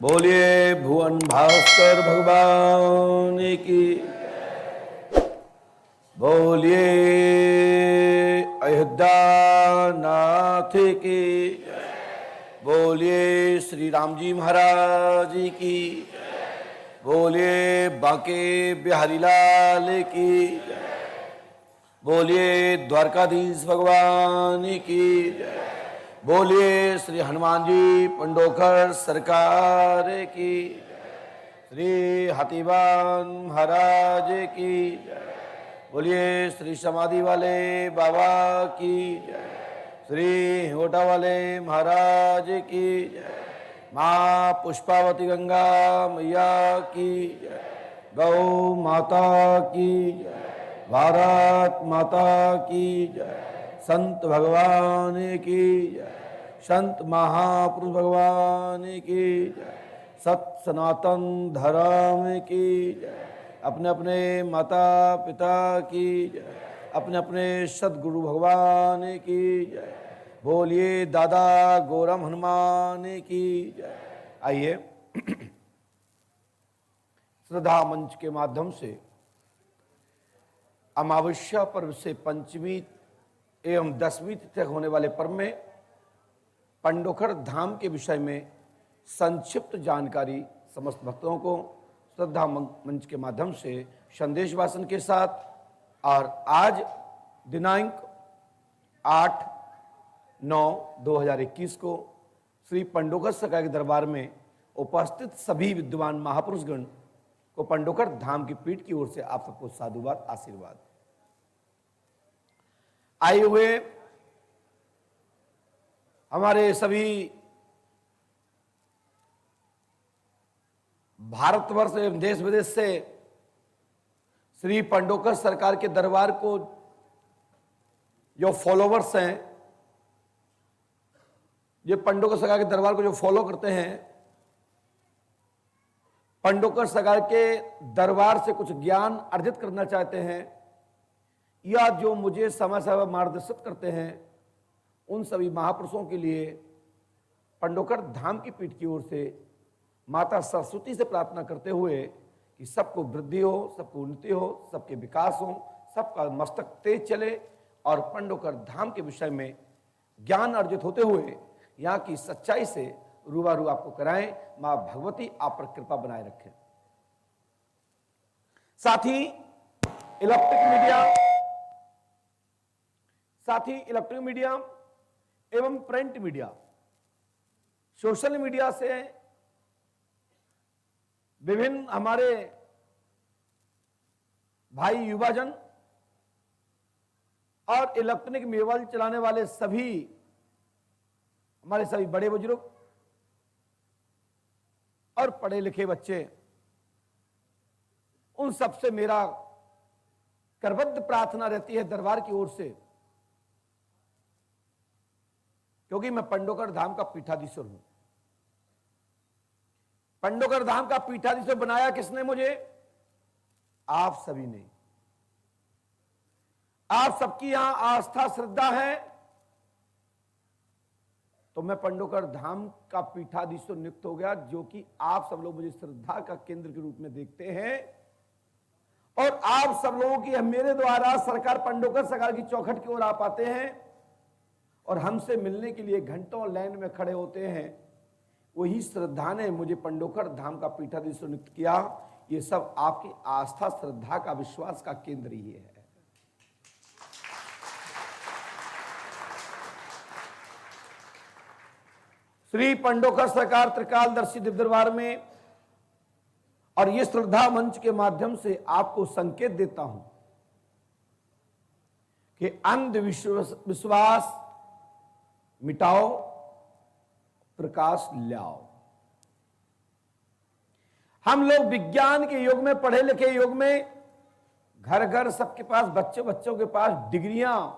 बोलिए भुवन भास्कर भगवान की, बोलिए अयोध्या नाथ की, बोलिए श्री राम जी महाराज की, बोलिए बांके बिहारी लाल की, बोलिए द्वारकाधीश भगवान की, बोलिए श्री हनुमान जी पंडोखर सरकार की, श्री हाथीवान महाराज की, बोलिए श्री समाधि वाले बाबा की, श्री हिंगोटा वाले महाराज की, माँ पुष्पावती गंगा मैया की, गौ माता की, भारत माता की, संत भगवान की, संत महापुरुष भगवान की, सत सनातन धर्म की, अपने अपने माता पिता की, अपने अपने सदगुरु भगवान की, बोलिए दादा गौरम हनुमान की। आइए श्रद्धा मंच के माध्यम से अमावस्या पर्व से पंचमी एवं दसवीं तिथि तक होने वाले पर्व में पंडोखर धाम के विषय में संक्षिप्त जानकारी समस्त भक्तों को श्रद्धा मंच के माध्यम से संदेश वाचन के साथ, और आज दिनांक 8/9/2021 को श्री पंडोखर सरकार के दरबार में उपस्थित सभी विद्वान महापुरुषगण को पंडोखर धाम की पीठ की ओर से आप सबको साधुवाद आशीर्वाद। आए हुए हमारे सभी भारतवर्ष एवं देश विदेश से श्री पंडोखर सरकार के दरबार को जो फॉलोवर्स हैं, जो पंडोखर सरकार के दरबार को जो फॉलो करते हैं, पंडोखर सरकार के दरबार से कुछ ज्ञान अर्जित करना चाहते हैं, या जो मुझे समय समय मार्गदर्शित करते हैं, उन सभी महापुरुषों के लिए पंडोखर धाम की पीठ की ओर से माता सरस्वती से प्रार्थना करते हुए कि सबको वृद्धि हो, सबको उन्नति हो, सबके विकास हो, सबका मस्तक तेज चले और पंडोखर धाम के विषय में ज्ञान अर्जित होते हुए यहाँ की सच्चाई से रूबरू आपको कराएं। मां भगवती आप पर कृपा बनाए रखें। साथ ही इलेक्ट्रिक मीडिया एवं प्रिंट मीडिया, सोशल मीडिया से विभिन्न हमारे भाई युवाजन और इलेक्ट्रॉनिक मोबाइल चलाने वाले सभी हमारे सभी बड़े बुजुर्ग और पढ़े लिखे बच्चे, उन सबसे मेरा करबद्ध प्रार्थना रहती है दरबार की ओर से, क्योंकि मैं पंडोखर धाम का पीठाधीश्वर हूं। पंडोखर धाम का पीठाधीश्वर बनाया किसने मुझे? आप सभी ने। आप सबकी यहां आस्था श्रद्धा है तो मैं पंडोखर धाम का पीठाधीश्वर नियुक्त हो गया, जो कि आप सब लोग मुझे श्रद्धा का केंद्र के रूप में देखते हैं, और आप सब लोगों की मेरे द्वारा सरकार पंडोखर सरकार की चौखट की ओर आप आते हैं और हमसे मिलने के लिए घंटों लाइन में खड़े होते हैं। वही श्रद्धा ने मुझे पंडोखर धाम का पीठाधीश्वर नियुक्त किया। ये सब आपकी आस्था श्रद्धा का विश्वास का केंद्र ही है। श्री पंडोखर सरकार त्रिकालदर्शी दिव्य दरबार में और ये श्रद्धा मंच के माध्यम से आपको संकेत देता हूं कि अंधविश्वास मिटाओ, प्रकाश लाओ। हम लोग विज्ञान के युग में, पढ़े लिखे युग में, घर घर सबके पास, बच्चों के पास डिग्रियां,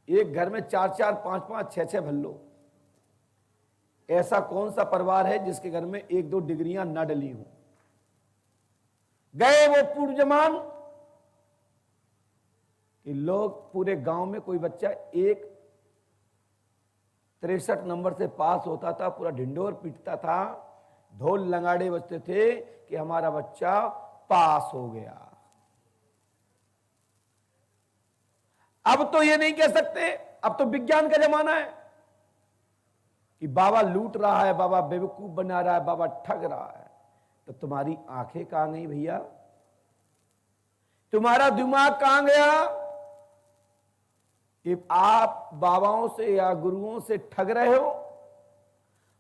एक घर में 4-4, 5-5, 6-6 भल्लो। ऐसा कौन सा परिवार है जिसके घर में 1-2 डिग्रियां न डली हों? गए वो पूर्व जमान कि लोग पूरे गांव में कोई बच्चा एक 63 नंबर से पास होता था, पूरा ढिंडोर पीटता था ढोल लंगाड़े बजते थे कि हमारा बच्चा पास हो गया। अब तो ये नहीं कह सकते, अब तो विज्ञान का जमाना है कि बाबा लूट रहा है, बाबा बेवकूफ बना रहा है, बाबा ठग रहा है। तो तुम्हारी आंखें कहां गई भैया? तुम्हारा दिमाग कहां गया कि आप बाबाओं से या गुरुओं से ठग रहे हो?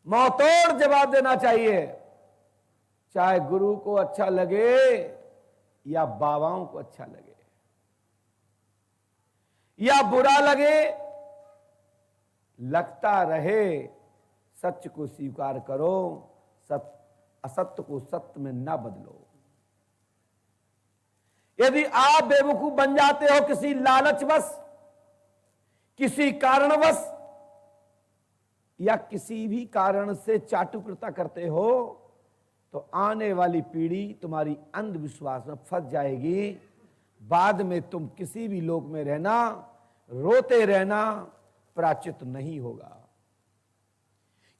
मुंहतोड़ जवाब देना चाहिए, चाहे गुरु को अच्छा लगे या बाबाओं को अच्छा लगे या बुरा लगे, लगता रहे सत्य को स्वीकार करो, असत्य को सत्य में ना बदलो। यदि आप बेवकूफ बन जाते हो किसी लालचवश, किसी कारणवश या किसी भी कारण से चाटुकरता करते हो, तो आने वाली पीढ़ी तुम्हारी अंधविश्वास में फंस जाएगी। बाद में तुम किसी भी लोक में रहना, रोते रहना प्रायश्चित नहीं होगा।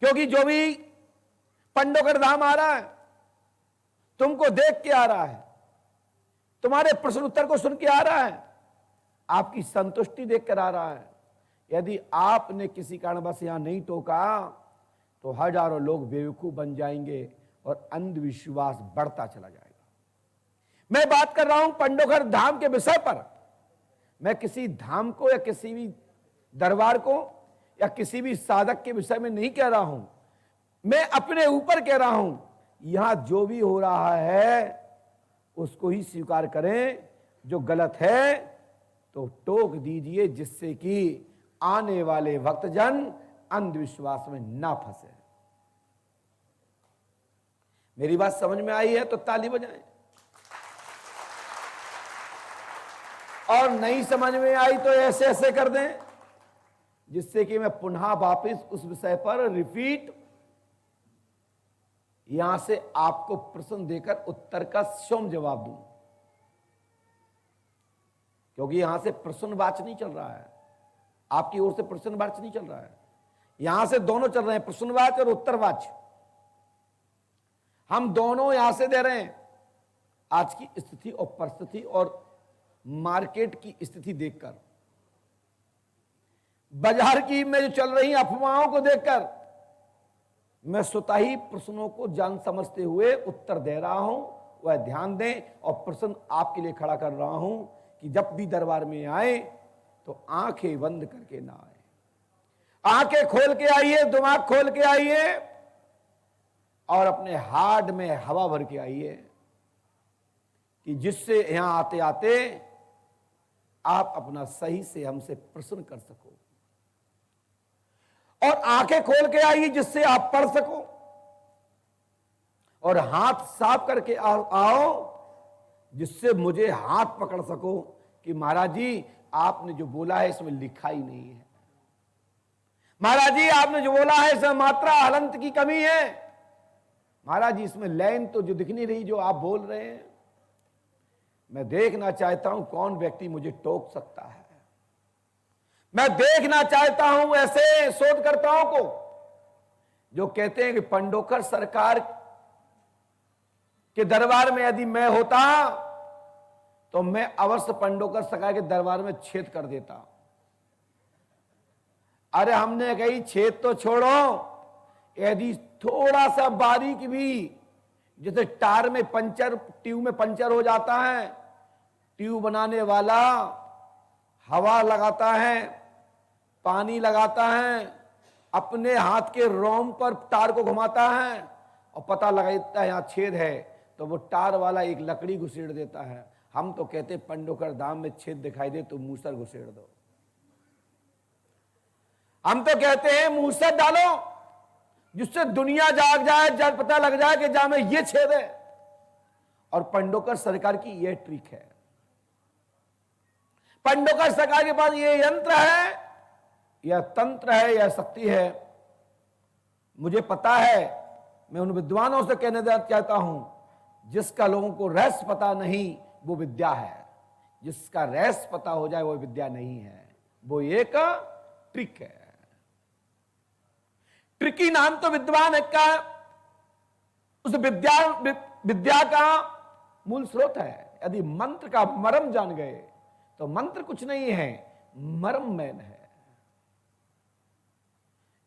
क्योंकि जो भी पंडोकर धाम आ रहा है, तुमको देख के आ रहा है, तुम्हारे प्रश्न उत्तर को सुन के आ रहा है, आपकी संतुष्टि देख कर आ रहा है। यदि आपने किसी कारणवश यहां नहीं टोका तो हजारों लोग बेवकूफ बन जाएंगे और अंधविश्वास बढ़ता चला जाएगा। मैं बात कर रहा हूं पंडोकर धाम के विषय पर। मैं किसी धाम को या किसी भी दरबार को या किसी भी साधक के विषय में नहीं कह रहा हूं, मैं अपने ऊपर कह रहा हूं। यहां जो भी हो रहा है उसको ही स्वीकार करें, जो गलत है तो टोक दीजिए, जिससे कि आने वाले भक्तजन अंधविश्वास में ना फंसे। मेरी बात समझ में आई है तो ताली बजाएं, और नहीं समझ में आई तो ऐसे ऐसे कर दें, जिससे कि मैं पुनः वापस उस विषय पर रिपीट यहां से आपको प्रश्न देकर उत्तर का स्वयं जवाब दूं। क्योंकि यहां से प्रश्नवाच नहीं चल रहा है, आपकी ओर से प्रश्नवाच नहीं चल रहा है, यहां से दोनों चल रहे हैं, प्रश्नवाच और उत्तरवाच। हम दोनों यहां से दे रहे हैं। आज की स्थिति और परिस्थिति और मार्केट की स्थिति देखकर, बाजार की में जो चल रही अफवाहों को देखकर, मैं स्वतः ही प्रश्नों को जान समझते हुए उत्तर दे रहा हूं। वह ध्यान दें, और प्रश्न आपके लिए खड़ा कर रहा हूं कि जब भी दरबार में आए तो आंखें बंद करके ना आए, आंखें खोल के आइए, दिमाग खोल के आइए, और अपने हार्ट में हवा भर के आइए, कि जिससे यहां आते आते आप अपना सही से हमसे प्रश्न कर सको, और आंखें खोल के आइए जिससे आप पढ़ सको, और हाथ साफ करके आओ जिससे मुझे हाथ पकड़ सको कि महाराज जी आपने जो बोला है इसमें लिखा ही नहीं है, महाराज जी आपने जो बोला है इसमें मात्रा हलंत की कमी है, महाराज जी इसमें लाइन तो जो दिख नहीं रही जो आप बोल रहे हैं। मैं देखना चाहता हूं कौन व्यक्ति मुझे टोक सकता है। मैं देखना चाहता हूं ऐसे शोधकर्ताओं को जो कहते हैं कि पंडोकर सरकार के दरबार में यदि मैं होता तो मैं अवश्य पंडोकर सरकार के दरबार में छेद कर देता। अरे हमने कही छेद तो छोड़ो, यदि थोड़ा सा बारीक भी, जैसे टायर में पंचर, ट्यूब में पंचर हो जाता है, ट्यूब बनाने वाला हवा लगाता है, पानी लगाता है, अपने हाथ के रोम पर टार को घुमाता है और पता लगाता है यहां छेद है, तो वो टार वाला एक लकड़ी घुसेड़ देता है। हम तो कहते पंडोकर धाम में छेद दिखाई दे तो मूसर घुसेड़ दो। हम तो कहते हैं मूसर डालो जिससे दुनिया जाग जाए, जब पता लग जाए कि जहां में ये छेद है। और पंडोकर सरकार की यह ट्रिक है। पंडोकर सरकार के पास ये यंत्र है, यह तंत्र है, यह शक्ति है। मुझे पता है, मैं उन विद्वानों से कहना चाहता हूं, जिसका लोगों को रहस्य पता नहीं वो विद्या है, जिसका रहस्य पता हो जाए वो विद्या नहीं है, वो एक ट्रिक है। ट्रिकी नाम तो विद्वान है का, उस विद्या का मूल स्रोत है। यदि मंत्र का मर्म जान गए तो मंत्र कुछ नहीं है, मर्म मैन है।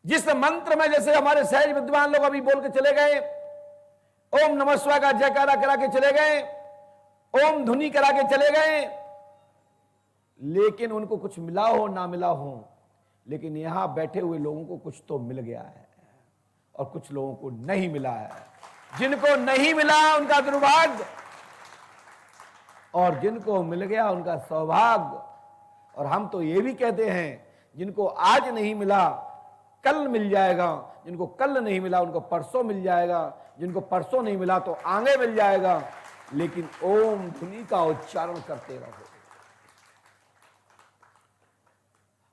जिस मंत्र में जैसे हमारे सहज विद्वान लोग अभी बोल के चले गए, ओम नमः शिवाय का जयकारा करा के चले गए, ओम धुनी करा के चले गए, लेकिन उनको कुछ मिला हो ना मिला हो, लेकिन यहां बैठे हुए लोगों को कुछ तो मिल गया है और कुछ लोगों को नहीं मिला है। जिनको नहीं मिला उनका दुर्भाग्य, और जिनको मिल गया उनका सौभाग्य। और हम तो ये भी कहते हैं जिनको आज नहीं मिला कल मिल जाएगा, जिनको कल नहीं मिला उनको परसों मिल जाएगा, जिनको परसों नहीं मिला तो आगे मिल जाएगा। लेकिन ओम धुनी का उच्चारण करते रहो।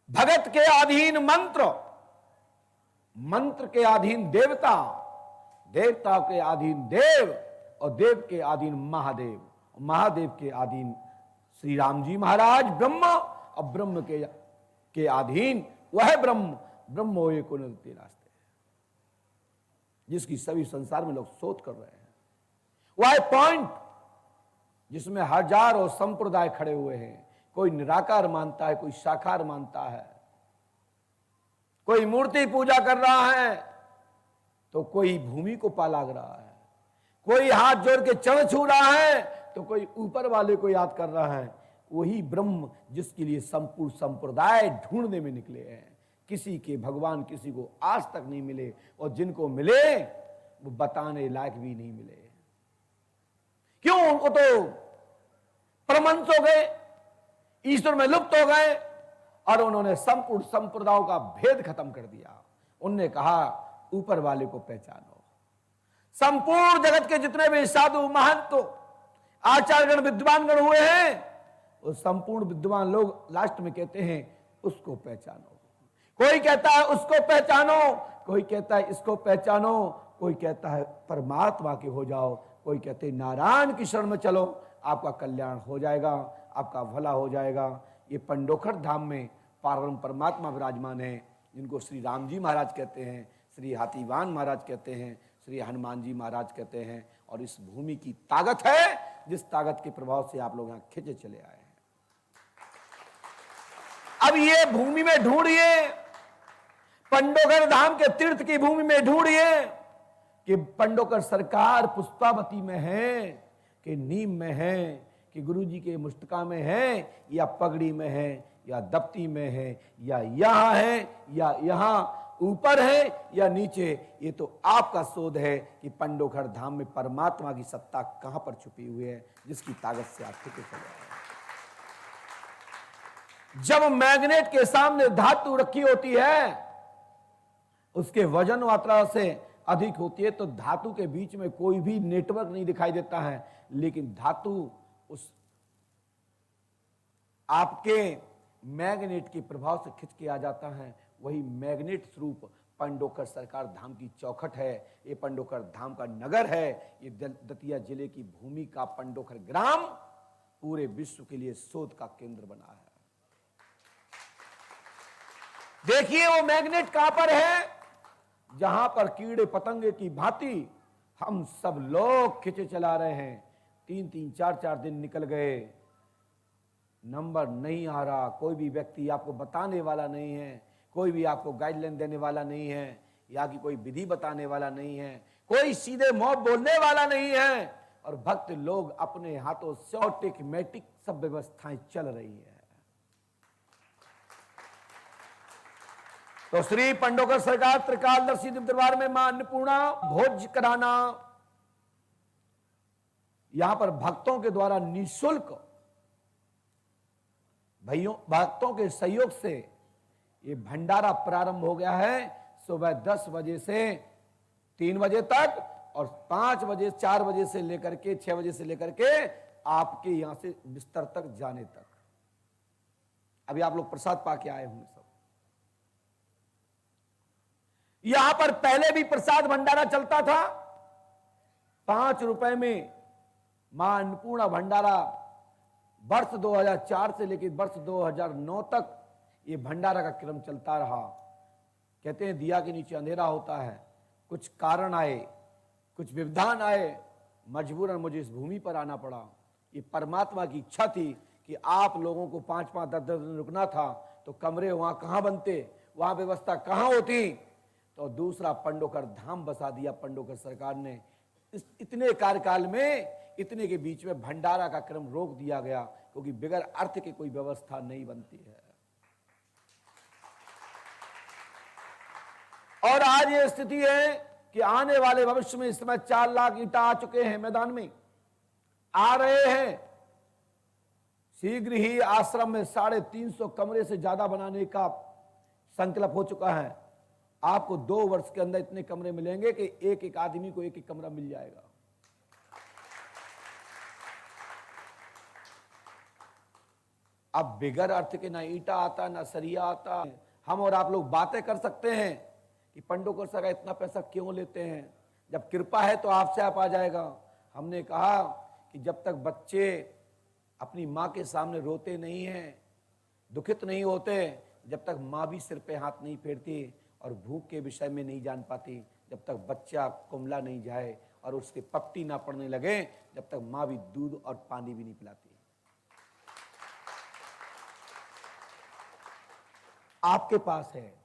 भगत के अधीन मंत्र, मंत्र के अधीन देवता, देवता के अधीन देव, और देव के अधीन महादेव, महादेव के अधीन श्री राम जी महाराज ब्रह्म, और ब्रह्म के अधीन वह ब्रह्म, ब्रह्मो एको नित्य रास्ते, जिसकी सभी संसार में लोग शोध कर रहे हैं। वह पॉइंट जिसमें हजारों संप्रदाय खड़े हुए हैं। कोई निराकार मानता है, कोई साकार मानता है, कोई मूर्ति पूजा कर रहा है, तो कोई भूमि को पालाग रहा है, कोई हाथ जोड़ के चरण छू रहा है, तो कोई ऊपर वाले को याद कर रहा है। वही ब्रह्म जिसके लिए संपूर्ण संप्रदाय ढूंढने में निकले हैं। किसी के भगवान किसी को आज तक नहीं मिले, और जिनको मिले वो बताने लायक भी नहीं मिले। क्यों? उनको तो परमंश हो गए, ईश्वर में लुप्त हो गए, और उन्होंने संपूर्ण संप्रदायों का भेद खत्म कर दिया। उनने कहा ऊपर वाले को पहचानो। संपूर्ण जगत के जितने भी साधु महंत आचार्यगण विद्वानगण हुए हैं, वो संपूर्ण विद्वान लोग लास्ट में कहते हैं उसको पहचानो। कोई कहता है उसको पहचानो, कोई कहता है इसको पहचानो, कोई कहता है परमात्मा के हो जाओ, कोई कहते हैं नारायण की शरण में चलो, आपका कल्याण हो जाएगा, आपका भला हो जाएगा। ये पंडोखर धाम में पारम परमात्मा विराजमान है, जिनको श्री राम जी महाराज कहते हैं, श्री हाथीवान महाराज कहते हैं, श्री हनुमान जी महाराज कहते हैं। और इस भूमि की ताकत है, जिस ताकत के प्रभाव से आप लोग यहां खिंचे चले आए हैं। अब ये भूमि में ढूंढिए, पंडोकर धाम के तीर्थ की भूमि में ढूंढिए कि पंडोकर सरकार पुष्पावती में है कि नीम में है, कि गुरुजी के मुस्तका में है, या पगड़ी में है, या दफ्ती में है, या यहां है, या यहां ऊपर है, या नीचे। ये तो आपका शोध है कि पंडोखर धाम में परमात्मा की सत्ता कहां पर छुपी हुई है, जिसकी ताकत से आप टिके चले आए। जब मैग्नेट के सामने धातु रखी होती है, उसके वजन मात्रा से अधिक होती है, तो धातु के बीच में कोई भी नेटवर्क नहीं दिखाई देता है। लेकिन धातु उस आपके मैग्नेट के प्रभाव से खिंच के आ जाता है। वही मैग्नेट स्वरूप पंडोकर सरकार धाम की चौखट है। ये पंडोकर धाम का नगर है। ये दतिया जिले की भूमि का पंडोकर ग्राम पूरे विश्व के लिए शोध का केंद्र बना है। देखिए वो मैग्नेट कहां पर है, जहां पर कीड़े पतंगे की भांति हम सब लोग खिंचे चला रहे हैं। 3-3, 4-4 दिन निकल गए, नंबर नहीं आ रहा। कोई भी व्यक्ति आपको बताने वाला नहीं है, कोई भी आपको गाइडलाइन देने वाला नहीं है, या कि कोई विधि बताने वाला नहीं है, कोई सीधे मुंह बोलने वाला नहीं है। और भक्त लोग अपने हाथों से ऑटोमेटिक सब व्यवस्थाएं चल रही है। तो श्री पंडोकर सरकार त्रिकालदर्शी दरबार में मां अन्नपूर्णा भोज कराना, यहां पर भक्तों के द्वारा निःशुल्क, भाइयों भक्तों के सहयोग से ये भंडारा प्रारंभ हो गया है। सुबह 10 बजे से 3 बजे तक, और 5 बजे 4 बजे से लेकर के 6 बजे से लेकर के आपके यहां से बिस्तर तक जाने तक। अभी आप लोग प्रसाद पाके आए होंगे सब। यहां पर पहले भी प्रसाद भंडारा चलता था। 5 रुपए में मां अन्नपूर्णा भंडारा वर्ष 2004 से लेकर वर्ष 2009 तक ये भंडारा का क्रम चलता रहा। कहते हैं दिया के नीचे अंधेरा होता है। कुछ कारण आए, कुछ व्यवधान आए, मजबूरन मुझे इस भूमि पर आना पड़ा। ये परमात्मा की इच्छा थी कि आप लोगों को 5-5, 10-10 दिन रुकना था, तो कमरे वहां कहां बनते, वहां व्यवस्था कहां होती। तो दूसरा पंडोकर धाम बसा दिया पंडोकर सरकार ने। इस इतने कार्यकाल में, इतने के बीच में भंडारा का क्रम रोक दिया गया, क्योंकि बगैर अर्थ की कोई व्यवस्था नहीं बनती है। और आज ये स्थिति है कि आने वाले भविष्य में इस समय 4 लाख ईंटा आ चुके हैं, मैदान में आ रहे हैं। शीघ्र ही आश्रम में 350 कमरे से ज्यादा बनाने का संकल्प हो चुका है। आपको 2 वर्ष के अंदर इतने कमरे मिलेंगे कि एक एक आदमी को एक एक कमरा मिल जाएगा। अब बिगर अर्थ के ना ईंटा आता, ना सरिया आता। हम और आप लोग बातें कर सकते हैं कि पंडोकर सरकार इतना पैसा क्यों लेते हैं, जब कृपा है तो आपसे आप आ जाएगा। हमने कहा कि जब तक बच्चे अपनी माँ के सामने रोते नहीं हैं, दुखित नहीं होते, जब तक माँ भी सिर पे हाथ नहीं फेरती और भूख के विषय में नहीं जान पाती, जब तक बच्चा कुमला नहीं जाए और उसके पपटी ना पड़ने लगे, जब तक माँ भी दूध और पानी भी नहीं पिलाती। आपके पास है,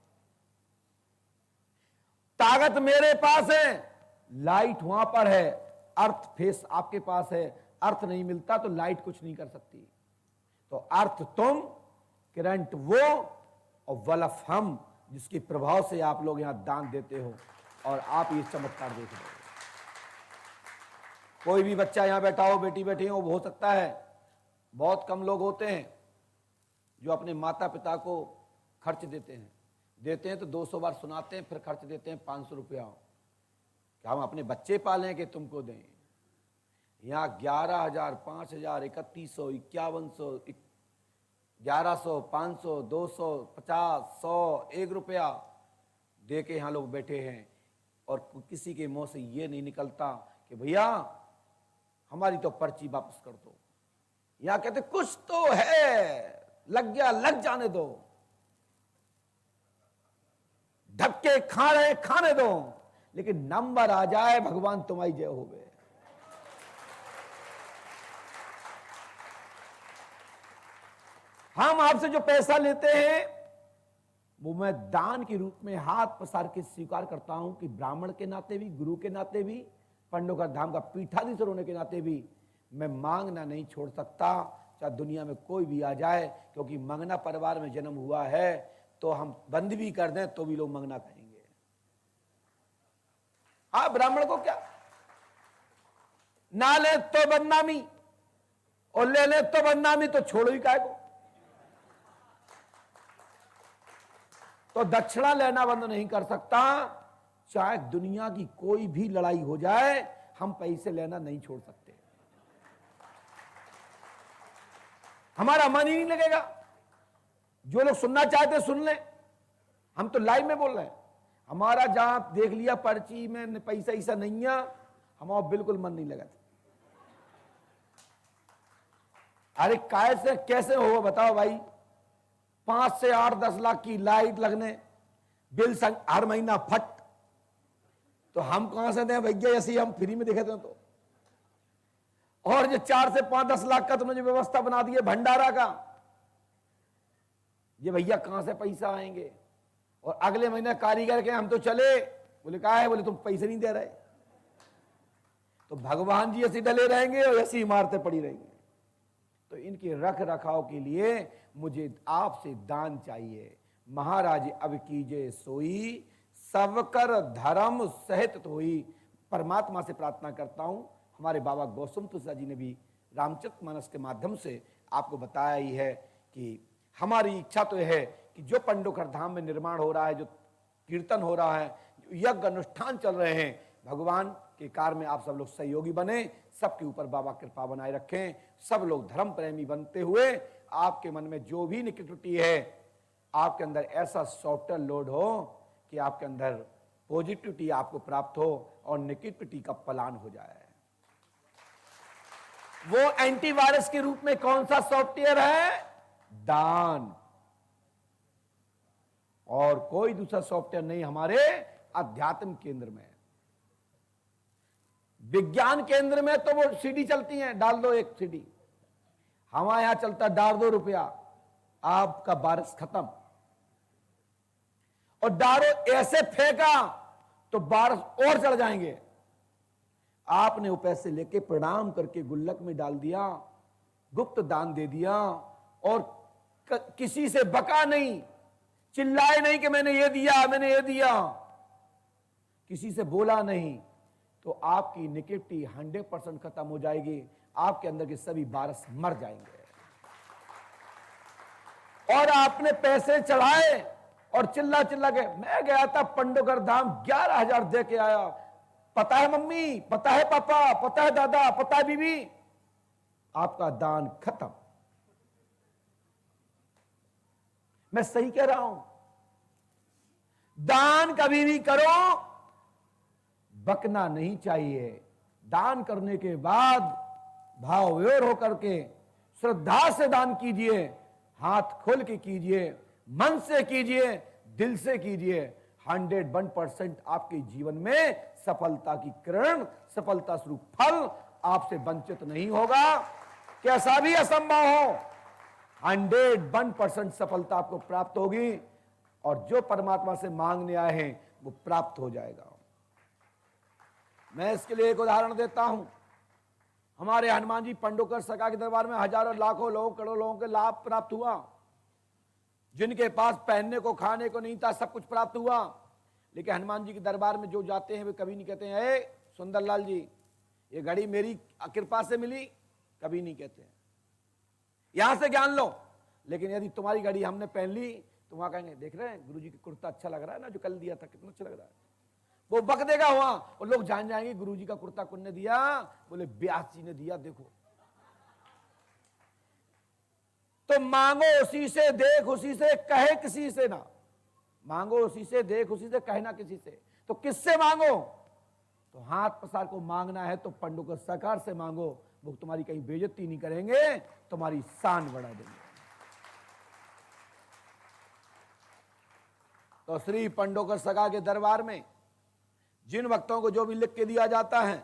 ताकत मेरे पास है, लाइट वहां पर है, अर्थ फेस आपके पास है। अर्थ नहीं मिलता तो लाइट कुछ नहीं कर सकती। तो अर्थ तुम, करंट वो और बल्ब हम, जिसके प्रभाव से आप लोग यहां दान देते हो और आप ये चमत्कार देख रहे हो। कोई भी बच्चा यहां बैठा हो, बेटी बैठी हो सकता है। बहुत कम लोग होते हैं जो अपने माता पिता को खर्च देते हैं तो 200 बार सुनाते हैं, फिर खर्च देते हैं 500 रुपया कि हम अपने बच्चे पालें कि तुमको दें। यहाँ 11,000, 5,000, 3,100, 5,100, 1100, 500, 200, 50, 100, 1 रुपया दे के यहाँ लोग बैठे हैं और किसी के मुंह से ये नहीं निकलता कि भैया हमारी तो पर्ची वापस कर दो। यहाँ कहते कुछ तो है, लग गया लग जाने दो, धक्के खा रहे खाने दो, लेकिन नंबर आ जाए, भगवान तुम्हारी जय होवे। हम आपसे जो पैसा लेते हैं वो मैं दान के रूप में हाथ पसार के स्वीकार करता हूं कि ब्राह्मण के नाते भी, गुरु के नाते भी, पंडोकर धाम का पीठाधीश्वर होने के नाते भी मैं मांगना नहीं छोड़ सकता, चाहे दुनिया में कोई भी आ जाए। क्योंकि मंगना परिवार में जन्म हुआ है, तो हम बंद भी कर दें तो भी लोग मंगना कहेंगे। हाँ, ब्राह्मण को क्या, ना ले तो बदनामी और ले ले तो बदनामी, तो छोड़ो ही काय को। तो दक्षिणा लेना बंद नहीं कर सकता, चाहे दुनिया की कोई भी लड़ाई हो जाए, हम पैसे लेना नहीं छोड़ सकते। हमारा मन ही नहीं लगेगा। जो लोग सुनना चाहते सुन लें, हम तो लाइव में बोल रहे हैं। हमारा जहां देख लिया पर्ची में पैसा ऐसा नहीं है, हमारा बिल्कुल मन नहीं लगा। अरे कैसे कैसे हो बताओ भाई, 5 से 8, 10 लाख की लाइट लगने, बिल हर महीना फट, तो हम कहां से दें भैया, ऐसे ही हम फ्री में दिखे थे तो। और जो 4 से 5, 10 लाख का तुमने जो व्यवस्था बना दी है भंडारा का, ये भैया कहां से पैसा आएंगे। और अगले महीने कारीगर के हम तो चले, बोले कहा है, बोले तुम पैसे नहीं दे रहे। तो भगवान जी ऐसे डले रहेंगे और ऐसी इमारतें पड़ी रहेंगी। तो इनके रख रखाव के लिए मुझे आपसे दान चाहिए। महाराज अब कीजिए सोई, सबकर धर्म सहित होई। परमात्मा से प्रार्थना करता हूं, हमारे बाबा गौतम तुलसी जी ने भी रामचरितमानस के माध्यम से आपको बताया ही है कि हमारी इच्छा तो है कि जो पंडोकर धाम में निर्माण हो रहा है, जो कीर्तन हो रहा है, जो यज्ञ अनुष्ठान चल रहे हैं, भगवान के कार्य में आप सब लोग सहयोगी बने, सबके ऊपर बाबा कृपा बनाए रखें, सब लोग धर्म प्रेमी बनते हुए आपके मन में जो भी नेगेटिविटी है, आपके अंदर ऐसा सॉफ्टवेयर लोड हो कि आपके अंदर पॉजिटिविटी आपको प्राप्त हो और नेगेटिविटी का पलायन हो जाए। वो एंटीवायरस के रूप में कौन सा सॉफ्टवेयर है? दान। और कोई दूसरा सॉफ्टवेयर नहीं हमारे अध्यात्म केंद्र में। विज्ञान केंद्र में तो वो सीडी चलती हैं, डाल दो एक सीडी। हमारे यहां चलता डाल दो रुपया, आपका बारिश खत्म। और डारो ऐसे फेंका तो बारिश और चढ़ जाएंगे। आपने वो पैसे लेके प्रणाम करके गुल्लक में डाल दिया, गुप्त दान दे दिया, और किसी से बका नहीं, चिल्लाए नहीं कि मैंने ये दिया, मैंने ये दिया, किसी से बोला नहीं, तो आपकी नेगेटिविटी 100% खत्म हो जाएगी। आपके अंदर के सभी वायरस मर जाएंगे। और आपने पैसे चढ़ाए और चिल्ला चिल्ला के, मैं गया था पंडोगर धाम 11,000 दे के आया, पता है मम्मी, पता है पापा, पता है दादा, पता है बीबी, आपका दान खत्म। मैं सही कह रहा हूं? दान कभी भी करो, बकना नहीं चाहिए। दान करने के बाद भाव विभोर होकर के श्रद्धा से दान कीजिए, हाथ खोल के कीजिए, मन से कीजिए, दिल से कीजिए। 101% आपके जीवन में सफलता की किरण, सफलता स्वरूप फल आपसे वंचित नहीं होगा। कैसा भी असंभव हो, 101% सफलता आपको प्राप्त होगी, और जो परमात्मा से मांगने आए हैं वो प्राप्त हो जाएगा। मैं इसके लिए एक उदाहरण देता हूं। हमारे हनुमान जी पंडोकर सका के दरबार में हजारों लाखों लोगों, करोड़ों लोगों के लाभ प्राप्त हुआ। जिनके पास पहनने को खाने को नहीं था, सब कुछ प्राप्त हुआ। लेकिन हनुमान जी के दरबार में जो जाते हैं वे कभी नहीं कहते हैं, सुंदरलाल जी ये घड़ी मेरी कृपा से मिली, कभी नहीं कहते हैं। यहां से ज्ञान लो। लेकिन यदि तुम्हारी घड़ी हमने पहन ली तो वहां कहेंगे, देख रहे हैं गुरुजी की कुर्ता अच्छा लग रहा है ना, जो कल दिया था कितना अच्छा लग रहा है। वो बक देगा वहां, और लोग जान जाएंगे गुरुजी का कुर्ता कौन ने दिया, बोले व्यास जी ने दिया। देखो, तो मांगो उसी से, देख उसी से, कहे किसी से ना। मांगो उसी से, देख उसी से, कहना किसी से। तो किससे मांगो? तो हाथ पसार को मांगना है तो पंडोकर सरकार से मांगो। वो तुम्हारी कहीं बेइज्जती नहीं करेंगे, तुम्हारी शान बढ़ा देंगे। तो श्री पंडोकर सगा के दरबार में जिन भक्तों को जो भी लिख के दिया जाता है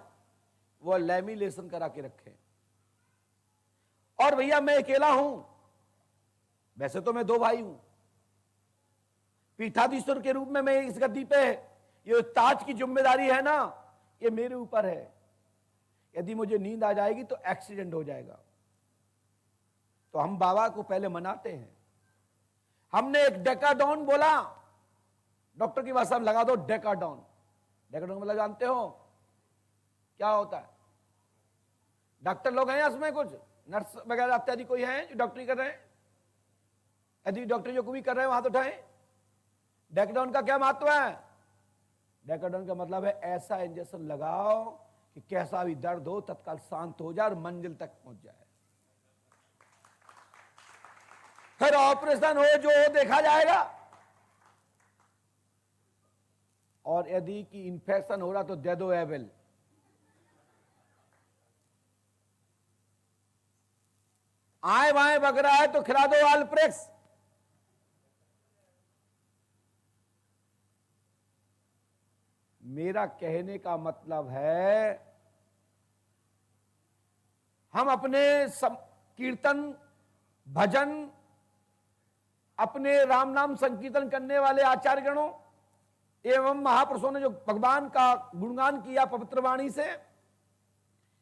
वो लैमिनेशन करा के रखें। और भैया मैं अकेला हूं, वैसे तो मैं 2 भाई हूं, पीठाधीश्वर के रूप में मैं इस गद्दी पे, ये ताज की जिम्मेदारी है ना, ये मेरे ऊपर है। यदि मुझे नींद आ जाएगी तो एक्सीडेंट हो जाएगा। तो हम बाबा को पहले मनाते हैं। हमने एक डेकाडॉन बोला, डॉक्टर की भाषा में लगा दो डेकाडॉन। डेकाडॉन मतलब जानते हो क्या होता है? डॉक्टर लोग हैं इसमें, कुछ नर्स वगैरह इत्यादि कोई है जो डॉक्टरी कर रहे हैं? यदि डॉक्टरी जो कोई कर रहे हैं वहां तो उठाएं। डेकाडॉन का क्या महत्व है? डेकाडॉन का मतलब है ऐसा इंजेक्शन लगाओ कि कैसा भी दर्द हो तत्काल शांत हो जाए और मंजिल तक पहुंच जाए। फिर ऑपरेशन हो जो हो देखा जाएगा। और यदि कि इन्फेक्शन हो रहा तो दे दो एवेल। आए बाएं बग रहा है तो खिला दो आल्प्रेक्स। मेरा कहने का मतलब है हम अपने कीर्तन भजन, अपने राम नाम संकीर्तन करने वाले आचार्य गणों एवं महापुरुषों ने जो भगवान का गुणगान किया पवित्र वाणी से,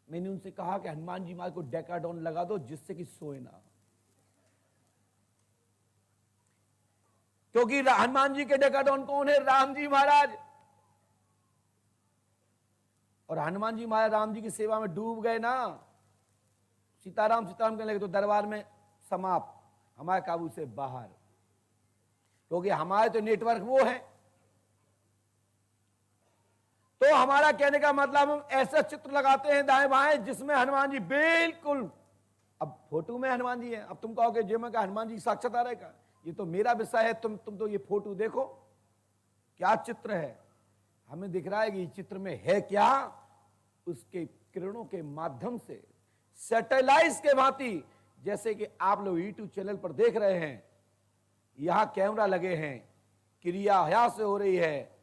मैंने उनसे कहा कि हनुमान जी महाराज को डेकाडॉन लगा दो जिससे कि सोए ना। क्योंकि हनुमान जी के डेकाडॉन कौन है? राम जी महाराज। और हनुमान जी महाराज राम जी की सेवा में डूब गए ना, सीताराम सीताराम कहने लगे तो दरबार में समाप्त, हमारे काबू से बाहर। क्योंकि हमारे तो नेटवर्क वो है। तो हमारा कहने का मतलब हम ऐसा चित्र लगाते हैं दाएं बाएं जिसमें हनुमान जी बिल्कुल, अब फोटो में हनुमान जी है। अब तुम कहोगे जे में का हनुमान जी साक्षात आ रहेगा, ये तो मेरा विषय है, तुम तो ये फोटो देखो क्या चित्र है। हमें दिख रहा है कि चित्र में है क्या, उसके किरणों के माध्यम से सैटेलाइट के भांति, जैसे कि आप लोग यूट्यूब चैनल पर देख रहे हैं, यहां कैमरा लगे हैं, क्रिया यहां से हो रही है,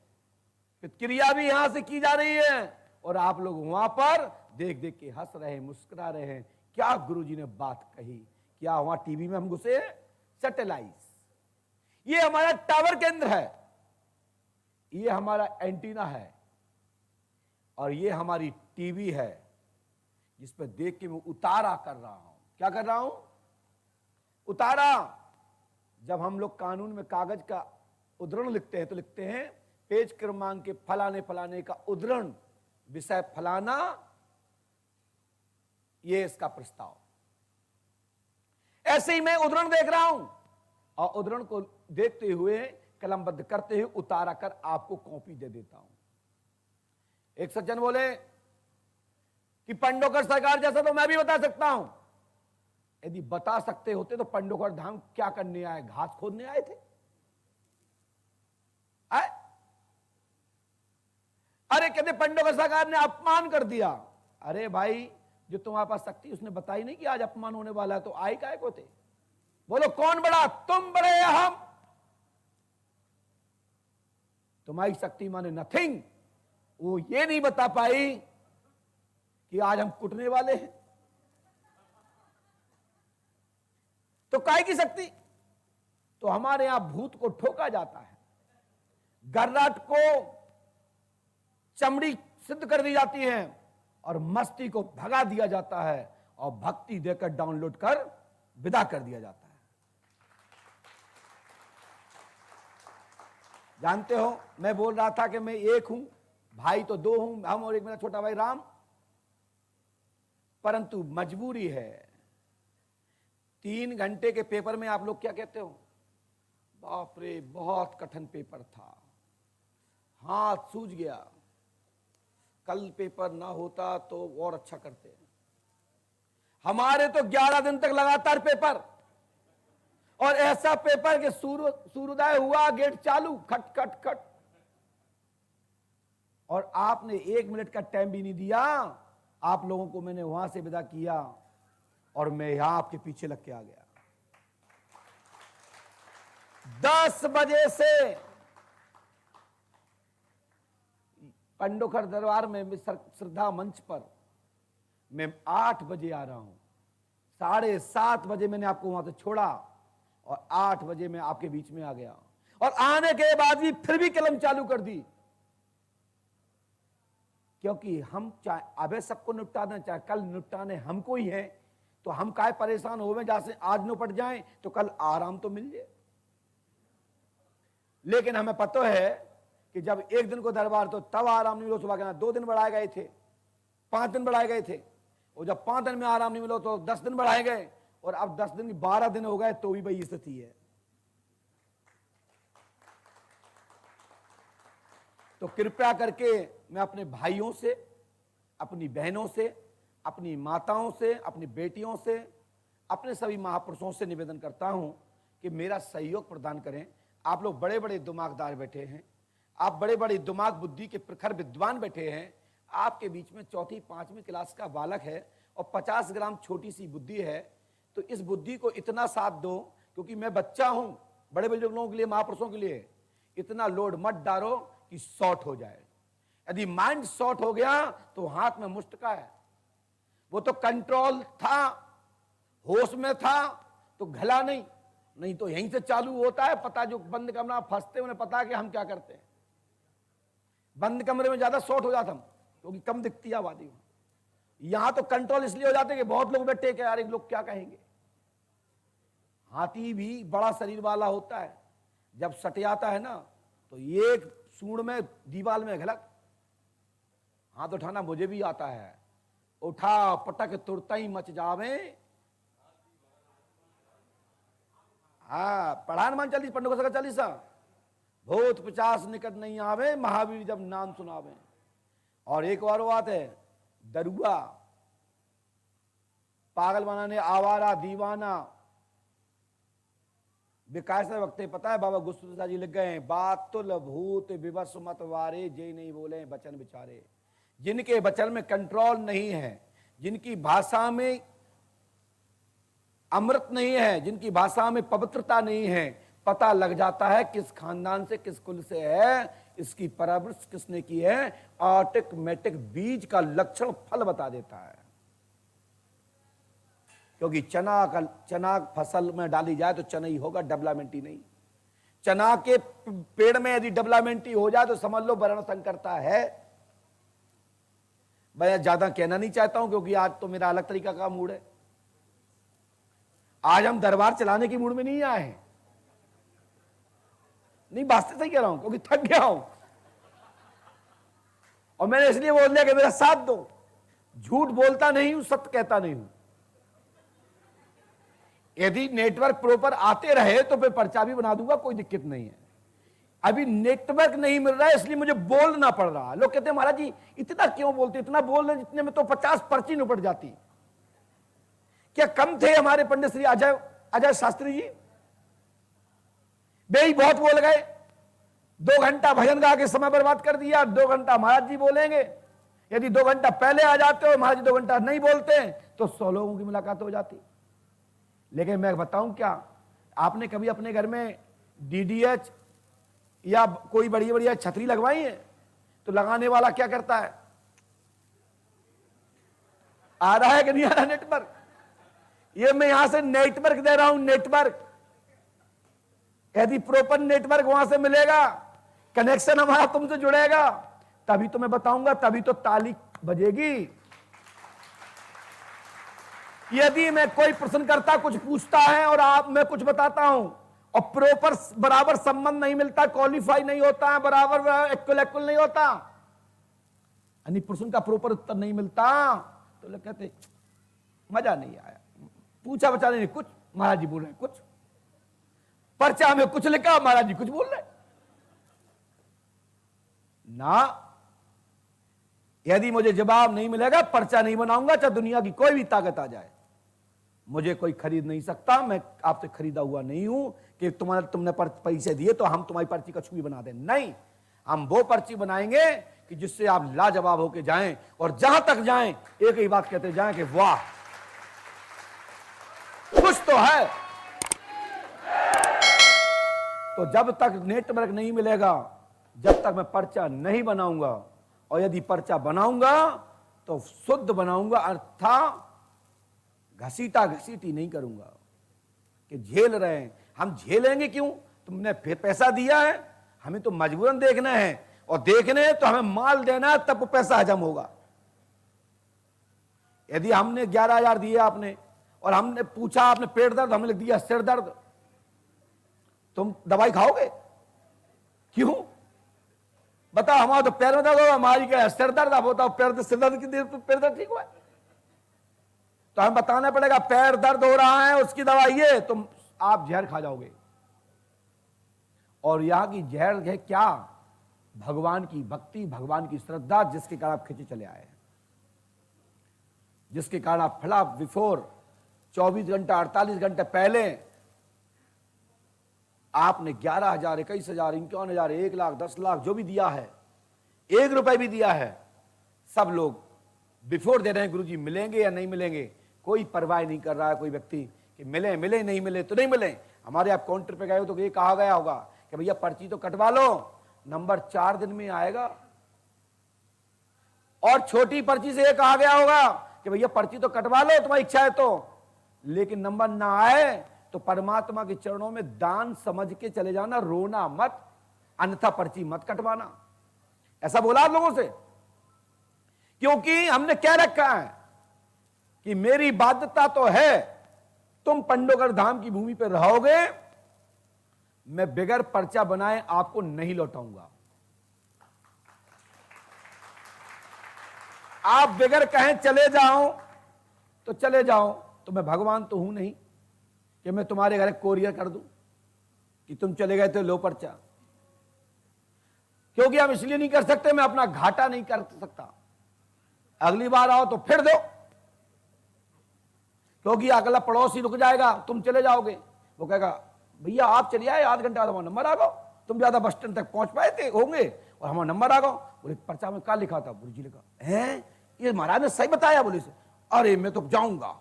क्रिया भी यहां से की जा रही है, और आप लोग वहां पर देख देख के हंस रहे हैं, मुस्कुरा रहे हैं। क्या गुरुजी ने बात कही, क्या वहां टीवी में हम घुसे? सैटेलाइट, ये हमारा टावर केंद्र है, ये हमारा एंटीना है, और ये हमारी टीवी है जिस पर देख के मैं उतारा कर रहा हूं। क्या कर रहा हूं? उतारा। जब हम लोग कानून में कागज का उद्धरण लिखते हैं तो लिखते हैं पेज क्रमांक के फलाने फलाने का उद्धरण, विषय फलाना, ये इसका प्रस्ताव। ऐसे ही मैं उद्धरण देख रहा हूं और उद्धरण को देखते हुए कलमबद्ध करते हुए उतारा कर आपको कॉपी दे देता हूं। एक सज्जन बोले कि पंडोकर सरकार जैसा तो मैं भी बता सकता हूं। यदि बता सकते होते तो पंडोकर धाम क्या करने आए? घास खोदने आए थे? आए? अरे कहते पंडोकर सरकार ने अपमान कर दिया। अरे भाई, जो तुम्हारे पास शक्ति उसने बताई नहीं कि आज अपमान होने वाला है, तो आए काय को थे? बोलो कौन बड़ा, तुम बड़े या हम? तुम्हारी शक्ति माने नथिंग। वो ये नहीं बता पाई कि आज हम कुटने वाले हैं। तो काय की शक्ति? तो हमारे यहां भूत को ठोका जाता है, गर्राट को चमड़ी सिद्ध कर दी जाती है और मस्ती को भगा दिया जाता है और भक्ति देकर डाउनलोड कर विदा कर दिया जाता है। जानते हो, मैं बोल रहा था कि मैं एक हूं, भाई तो दो हूं, हम और एक मेरा छोटा भाई राम, परंतु मजबूरी है। 3 घंटे के पेपर में आप लोग क्या कहते हो? बाप रे, बहुत कठिन पेपर था, हाथ सूज गया, कल पेपर ना होता तो और अच्छा करते। हमारे तो 11 दिन तक लगातार पेपर, और ऐसा पेपर कि सूर्योदय हुआ गेट चालू, खट खट खट, और आपने 1 मिनट का टाइम भी नहीं दिया। आप लोगों को मैंने वहां से विदा किया और मैं यहां आपके पीछे लग के आ गया। 10 बजे से पंडोकर दरबार में श्रद्धा मंच पर मैं 8 बजे आ रहा हूं। 7:30 बजे मैंने आपको वहां से छोड़ा और 8 बजे मैं आपके बीच में आ गया, और आने के बाद भी फिर भी कलम चालू कर दी, क्योंकि हम चाहे अबे सबको निपटाना, चाहे कल निपटाने हमको ही है, तो हम काय परेशान हो गए, जैसे आज निपट जाएं तो कल आराम तो मिल जाए। लेकिन हमें पता है कि जब एक दिन को दरबार तो तब आराम नहीं मिलो, सुबह कहना 2 दिन बढ़ाए गए थे, 5 दिन बढ़ाए गए थे, और जब 5 दिन में आराम नहीं मिलो तो 10 दिन बढ़ाए गए, और अब 10 दिन 12 दिन हो गए तो भी वही स्थिति है। तो कृपया करके मैं अपने भाइयों से, अपनी बहनों से, अपनी माताओं से, अपनी बेटियों से, अपने सभी महापुरुषों से निवेदन करता हूं कि मेरा सहयोग प्रदान करें। आप लोग बड़े बड़े दिमागदार बैठे हैं, आप बड़े बड़े दिमाग बुद्धि के प्रखर विद्वान बैठे हैं, आपके बीच में 4वीं 5वीं क्लास का बालक है और 50 ग्राम छोटी सी बुद्धि है, तो इस बुद्धि को इतना साथ दो, क्योंकि मैं बच्चा हूं, बड़े बड़े लोगों के लिए, महापुरुषों के लिए इतना लोड मत डालो कि शॉर्ट हो जाए। यदि माइंड शॉर्ट हो गया तो हाथ में मुष्ट का है। वो तो कंट्रोल था, होश में था तो घला नहीं तो यहीं से चालू होता है। पता जो बंद कमरा फंसते उन्हें पता है कि हम क्या करते हैं। बंद कमरे में ज्यादा शॉर्ट हो जाता हम, क्योंकि कम दिखती है आबादी। यहां तो कंट्रोल इसलिए हो जाते कि बहुत लोग बैठे कि यार लोग क्या कहेंगे। हाथी भी बड़ा शरीर वाला होता है, जब सट जाता है ना तो एक सूंड में दीवाल में घलक। हाथ उठाना मुझे भी आता है, उठा पटक तुरता ही मच जावे। हाँ, पढ़ा हनुमान चालीसा, पंडोकर चालीसा, भूत पिशाच निकट नहीं आवे, महावीर जब नाम सुनावे। और एक बार वो बात है, दरुआ पागल बनाने आवारा दीवाना विकास वक्ते। पता है बाबा गुस्सा जी लिख गए, बात तुल भूत विवश मत वारे, जे नहीं बोले वचन बिचारे। जिनके वचन में कंट्रोल नहीं है, जिनकी भाषा में अमृत नहीं है, जिनकी भाषा में पवित्रता नहीं है, पता लग जाता है किस खानदान से किस कुल से है। इसकी परवरिश किसने की है? ऑटोमेटिक बीज का लक्षण फल बता देता है। क्योंकि चना फसल में डाली जाए तो चना ही होगा, डेवलपमेंट ही नहीं। चना के पेड़ में यदि डेवलपमेंट ही हो जाए तो समझ लो वर्ण संकरता है। मैं ज्यादा कहना नहीं चाहता हूं क्योंकि आज तो मेरा अलग तरीका का मूड है। आज हम दरबार चलाने की मूड में नहीं आए हैं। नहीं, बात से सही कह रहा हूं क्योंकि थक गया हूं और मैंने इसलिए बोल दिया कि मेरा साथ दो। झूठ बोलता नहीं हूं, सत्य कहता नहीं हूं। यदि नेटवर्क प्रॉपर आते रहे तो फिर पर्चा भी बना दूंगा, कोई दिक्कत नहीं है। अभी नेटवर्क नहीं मिल रहा है इसलिए मुझे बोलना पड़ रहा है। लोग कहते हैं महाराज जी इतना क्यों बोलते, इतना बोल रहे जितने में तो 50 पर्ची निपट जाती। क्या कम थे हमारे पंडित श्री अजय शास्त्री जी? वे ही बहुत बोल गए, 2 घंटा भजन गा के समय बर्बाद कर दिया। 2 घंटा महाराज जी बोलेंगे। यदि 2 घंटा पहले आ जाते हो, महाराज जी 2 घंटा नहीं बोलते तो 100 लोगों की मुलाकात हो जाती। लेकिन मैं बताऊं क्या, आपने कभी अपने घर में डीडीएच या कोई बड़ी बढ़िया छतरी लगवाई है? तो लगाने वाला क्या करता है? आ रहा है कि नहीं आ रहा नेटवर्क? ये मैं यहां से नेटवर्क दे रहा हूं, नेटवर्क। यदि प्रॉपर नेटवर्क वहां से मिलेगा, कनेक्शन हमारा तुमसे जुड़ेगा, तभी तो मैं बताऊंगा, तभी तो ताली बजेगी। यदि मैं कोई प्रश्न करता, कुछ पूछता है और मैं कुछ बताता हूं और प्रॉपर बराबर संबंध नहीं मिलता, क्वालिफाई नहीं होता है, बराबर इक्वल नहीं होता, यानी प्रश्न का प्रॉपर उत्तर नहीं मिलता, तो लोग कहते मजा नहीं आया। पूछा बचा नहीं, कुछ महाराज जी बोल रहे हैं, कुछ पर्चा में कुछ लिखा, महाराज जी कुछ बोल रहे ना। यदि मुझे जवाब नहीं मिलेगा, पर्चा नहीं बनाऊंगा, चाहे दुनिया की कोई भी ताकत आ जाए। मुझे कोई खरीद नहीं सकता। मैं आपसे खरीदा हुआ नहीं हूं कि तुमने पैसे दिए तो हम तुम्हारी पर्ची का छुई बना दें। नहीं, हम वो पर्ची बनाएंगे कि जिससे आप लाजवाब होके जाएं और जहां तक जाएं एक ही बात कहते जाएं कि वाह कुछ तो है। तो जब तक नेटवर्क नहीं मिलेगा, जब तक मैं पर्चा नहीं बनाऊंगा, और यदि पर्चा बनाऊंगा तो शुद्ध बनाऊंगा, अर्थात घसीटा घसीटी नहीं करूंगा कि झेल रहे हैं। हम झेलेंगे क्यों? तुमने फिर पैसा दिया है, हमें तो मजबूरन देखना है, और देखने तो हमें माल देना है, तब पैसा हजम होगा। यदि हमने 11,000 दिए आपने और हमने पूछा आपने पेट दर्द, हमने लिख दिया सिर दर्द, तुम दवाई खाओगे? क्यों बताओ? हमारा तो पैर में दर्द होगा, हमारी क्या सिर दर्द, आप बताओ पैर दर्द सिर दर्द की देर पैर दर्द ठीक हुआ? तो हमें बताना पड़ेगा पैर दर्द हो रहा है, उसकी दवाई ये, तुम आप जहर खा जाओगे। और यहां की जहर है क्या? भगवान की भक्ति, भगवान की श्रद्धा, जिसके कारण आप खिंचे चले आए, जिसके कारण आप फला बिफोर 24 घंटा 48 घंटे पहले आपने 11,000 21,000 51,000 1 लाख 10 लाख जो भी दिया है, 1 रुपए भी दिया है, सब लोग बिफोर दे रहे हैं गुरुजी मिलेंगे या नहीं मिलेंगे, कोई परवाह नहीं कर रहा है कोई व्यक्ति कि मिले मिले, नहीं मिले तो नहीं मिले। हमारे आप काउंटर पे गए हो तो ये कहा गया होगा कि भैया पर्ची तो कटवा लो, नंबर 4 दिन में आएगा। और छोटी पर्ची से ये कहा गया होगा कि भैया पर्ची तो कटवा लो तुम्हारी इच्छा है तो, लेकिन नंबर ना आए तो परमात्मा के चरणों में दान समझ के चले जाना, रोना मत, अन्यथा पर्ची मत कटवाना। ऐसा बोला आप लोगों से, क्योंकि हमने क्या रखा है कि मेरी बाध्यता तो है, तुम पंडोगर धाम की भूमि पर रहोगे, मैं बगैर पर्चा बनाए आपको नहीं लौटाऊंगा। आप बगैर कहें चले जाओ तो चले जाओ, तो मैं भगवान तो हूं नहीं कि मैं तुम्हारे घर कोरियर कर दूं कि तुम चले गए तो लो पर्चा। क्योंकि हम इसलिए नहीं कर सकते, मैं अपना घाटा नहीं कर सकता। अगली बार आओ तो फिर दो, क्योंकि अगला पड़ोसी रुक जाएगा, तुम चले जाओगे, वो कहेगा भैया आप चलिए आए, आध घंटा हमारा नंबर आ गो, तुम ज्यादा बस स्टैंड तक पहुंच पाए थे होंगे और हमारा नंबर आ गो। बोले पर्चा में क्या लिखा था? गुरु जी लिखा है, ये महाराज ने सही बताया। बोले से अरे मैं तो जाऊंगा।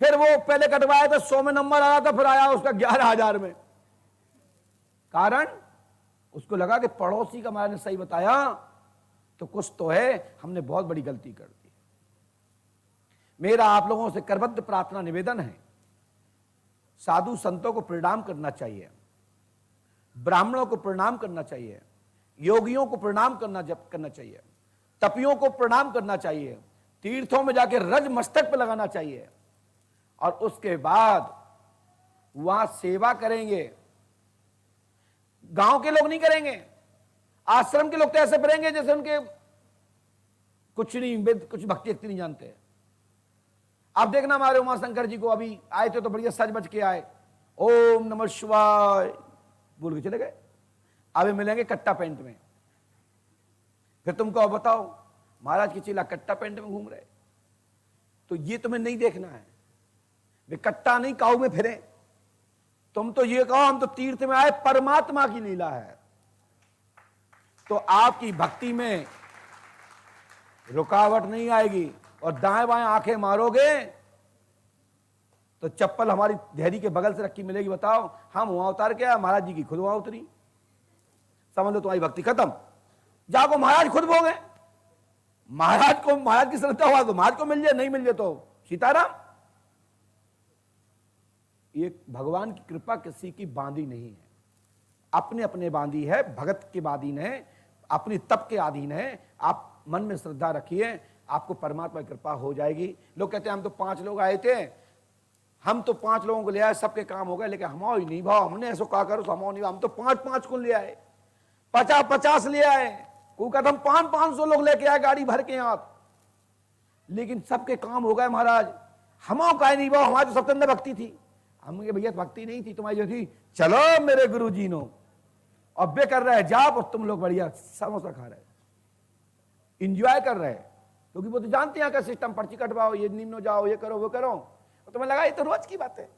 फिर वो पहले कटवाया था 100 में नंबर आ रहा था, फिर आया उसका 11,000 में। कारण उसको लगा कि पड़ोसी का महाराज ने सही बताया, तो कुछ तो है, हमने बहुत बड़ी गलती कर दी। मेरा आप लोगों से करबद्ध प्रार्थना निवेदन है, साधु संतों को प्रणाम करना चाहिए, ब्राह्मणों को प्रणाम करना चाहिए, योगियों को प्रणाम करना चाहिए, तपियों को प्रणाम करना चाहिए, तीर्थों में जाके रज मस्तक पे लगाना चाहिए, और उसके बाद वहां सेवा करेंगे। गांव के लोग नहीं करेंगे, आश्रम के लोग तो ऐसे करेंगे जैसे उनके कुछ नहीं, कुछ भक्ति भक्ति नहीं जानते। आप देखना हमारे उमाशंकर जी को अभी आए थे तो बढ़िया सज बज के आए, ओम नमः शिवाय बोल के चले गए। अभी मिलेंगे कट्टा पैंट में, फिर तुमको बताओ महाराज की चेला कट्टा पैंट में घूम रहे, तो ये तुम्हें नहीं देखना है। वे कट्टा नहीं काऊ में फिरे, तुम तो ये कहो हम तो तीर्थ में आए, परमात्मा की लीला है। तो आपकी भक्ति में रुकावट नहीं आएगी, और दाएं बाएं आंखें मारोगे तो चप्पल हमारी धैर्य के बगल से रखी मिलेगी। बताओ हम वहां उतार के आए, महाराज जी की खुद वहां उतरी, समझ लो तुम्हारी भक्ति खत्म। जाको महाराज खुद भोगे, महाराज को, महाराज की श्रद्धा हुआ तो महाराज को मिल जाए, नहीं मिल जाए तो सीताराम। ये भगवान की कृपा किसी की बांधी नहीं है, अपने अपने बांधी है, भगत के अधीन है, अपनी तप के अधीन है। आप मन में श्रद्धा रखिए, आपको परमात्मा की कृपा हो जाएगी। लोग कहते हैं हम तो 5 लोग आए थे, हम तो 5 लोगों को ले आए, सबके काम हो गए, लेकिन हमारा नहीं भाव, हमने ऐसा कहा करो, हमारा नहीं भाव, हम तो 5-5 को ले आए, 50-50 ले आए, कोई कहता हम 500 लोग लेके आए गाड़ी भर के यहां, लेकिन सबके काम हो गए महाराज, हमारा का नहीं भाव, हमारी तो सबसे अंदर भक्ति थी। हमने भैया भक्ति नहीं थी तुम्हारी जो थी, चलो मेरे गुरु जी नो, अब बे कर रहे हैं जाप, और तुम लोग बढ़िया समोसा खा रहे, इंजॉय कर रहे हैं, क्योंकि वो तो जानते हैं का सिस्टम, पर्ची कटवाओ, ये निम्न जाओ, ये करो वो करो, तो तुम्हें लगा ये तो रोज की बात है,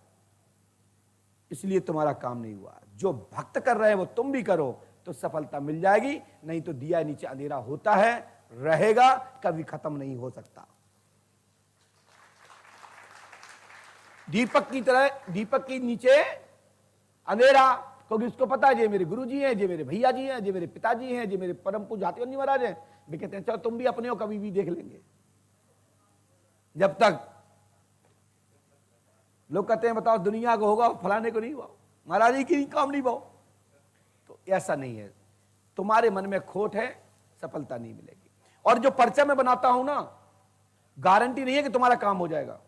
इसलिए तुम्हारा काम नहीं हुआ। जो भक्त कर रहे हैं वो तुम भी करो तो सफलता मिल जाएगी, नहीं तो दिया नीचे अंधेरा होता है, रहेगा, कभी खत्म नहीं हो सकता। दीपक की तरह, दीपक के नीचे अंधेरा, क्योंकि उसको पता है ये मेरे गुरुजी हैं, ये मेरे भैया जी हैं, ये मेरे पिताजी हैं, ये मेरे परम पूज्य हाथीवंश महाराज हैं। वे कहते हैं चलो तुम भी अपने हो, कभी भी देख लेंगे। जब तक लोग कहते हैं बताओ दुनिया को होगा, फलाने को नहीं हुआ, महाराज जी की काम नहीं भाव, तो ऐसा नहीं है। तुम्हारे मन में खोट है, सफलता नहीं मिलेगी। और जो पर्चा मैं बनाता हूं ना, गारंटी नहीं है कि तुम्हारा काम हो जाएगा।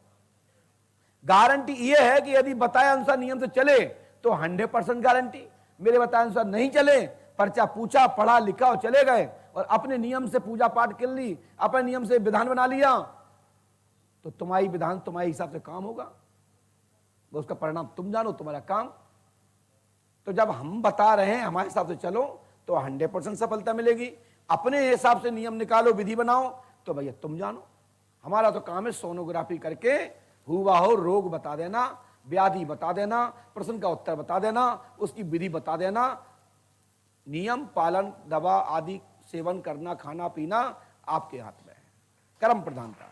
गारंटी यह है कि यदि बताए अनुसार नियम से चले तो 100% गारंटी, मेरे बताए अनुसार नहीं चले, पर्चा पूछा, पढ़ा, लिखा और चले गए, और अपने नियम से पूजा पाठ कर ली, अपने नियम से विधान बना लिया, तो तुम्हारी विधान तुम्हारे हिसाब से काम होगा, उसका परिणाम तुम जानो, तुम्हारा काम। तो जब हम बता रहे हैं हमारे हिसाब से चलो तो 100% सफलता मिलेगी। अपने हिसाब से नियम निकालो, विधि बनाओ, तो भैया तुम जानो। हमारा तो काम है सोनोग्राफी करके हुआ हो रोग बता देना, व्याधि बता देना, प्रश्न का उत्तर बता देना, उसकी विधि बता देना, नियम पालन, दवा आदि सेवन करना, खाना पीना आपके हाथ में है, कर्म प्रधानता।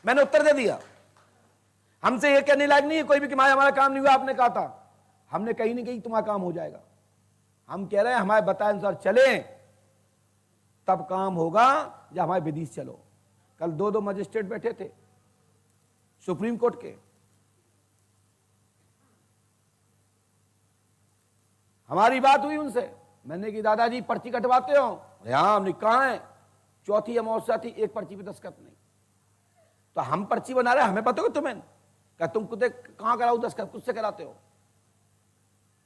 मैंने उत्तर दे दिया। हमसे ये कहने लायक नहीं है कोई भी कि भाई हमारा काम नहीं हुआ, आपने कहा था, हमने कहीं नहीं कहीं तुम्हारा काम हो जाएगा। हम कह रहे हैं हमारे बताए अनुसार चले तब काम होगा, जब हमारे विधि से चलो। कल 2 मजिस्ट्रेट बैठे थे सुप्रीम कोर्ट के, हमारी बात हुई उनसे, मैंने कि दादाजी पर्ची कटवाते हो? हाँ, हमने कहा है, चौथी अमावस्या थी, एक पर्ची पे दस्तखत नहीं, तो हम पर्ची बना रहे, हमें पता हो तुम्हें, क्या तुम खुद कहां कराओ दस्तखत, खुद से कराते हो?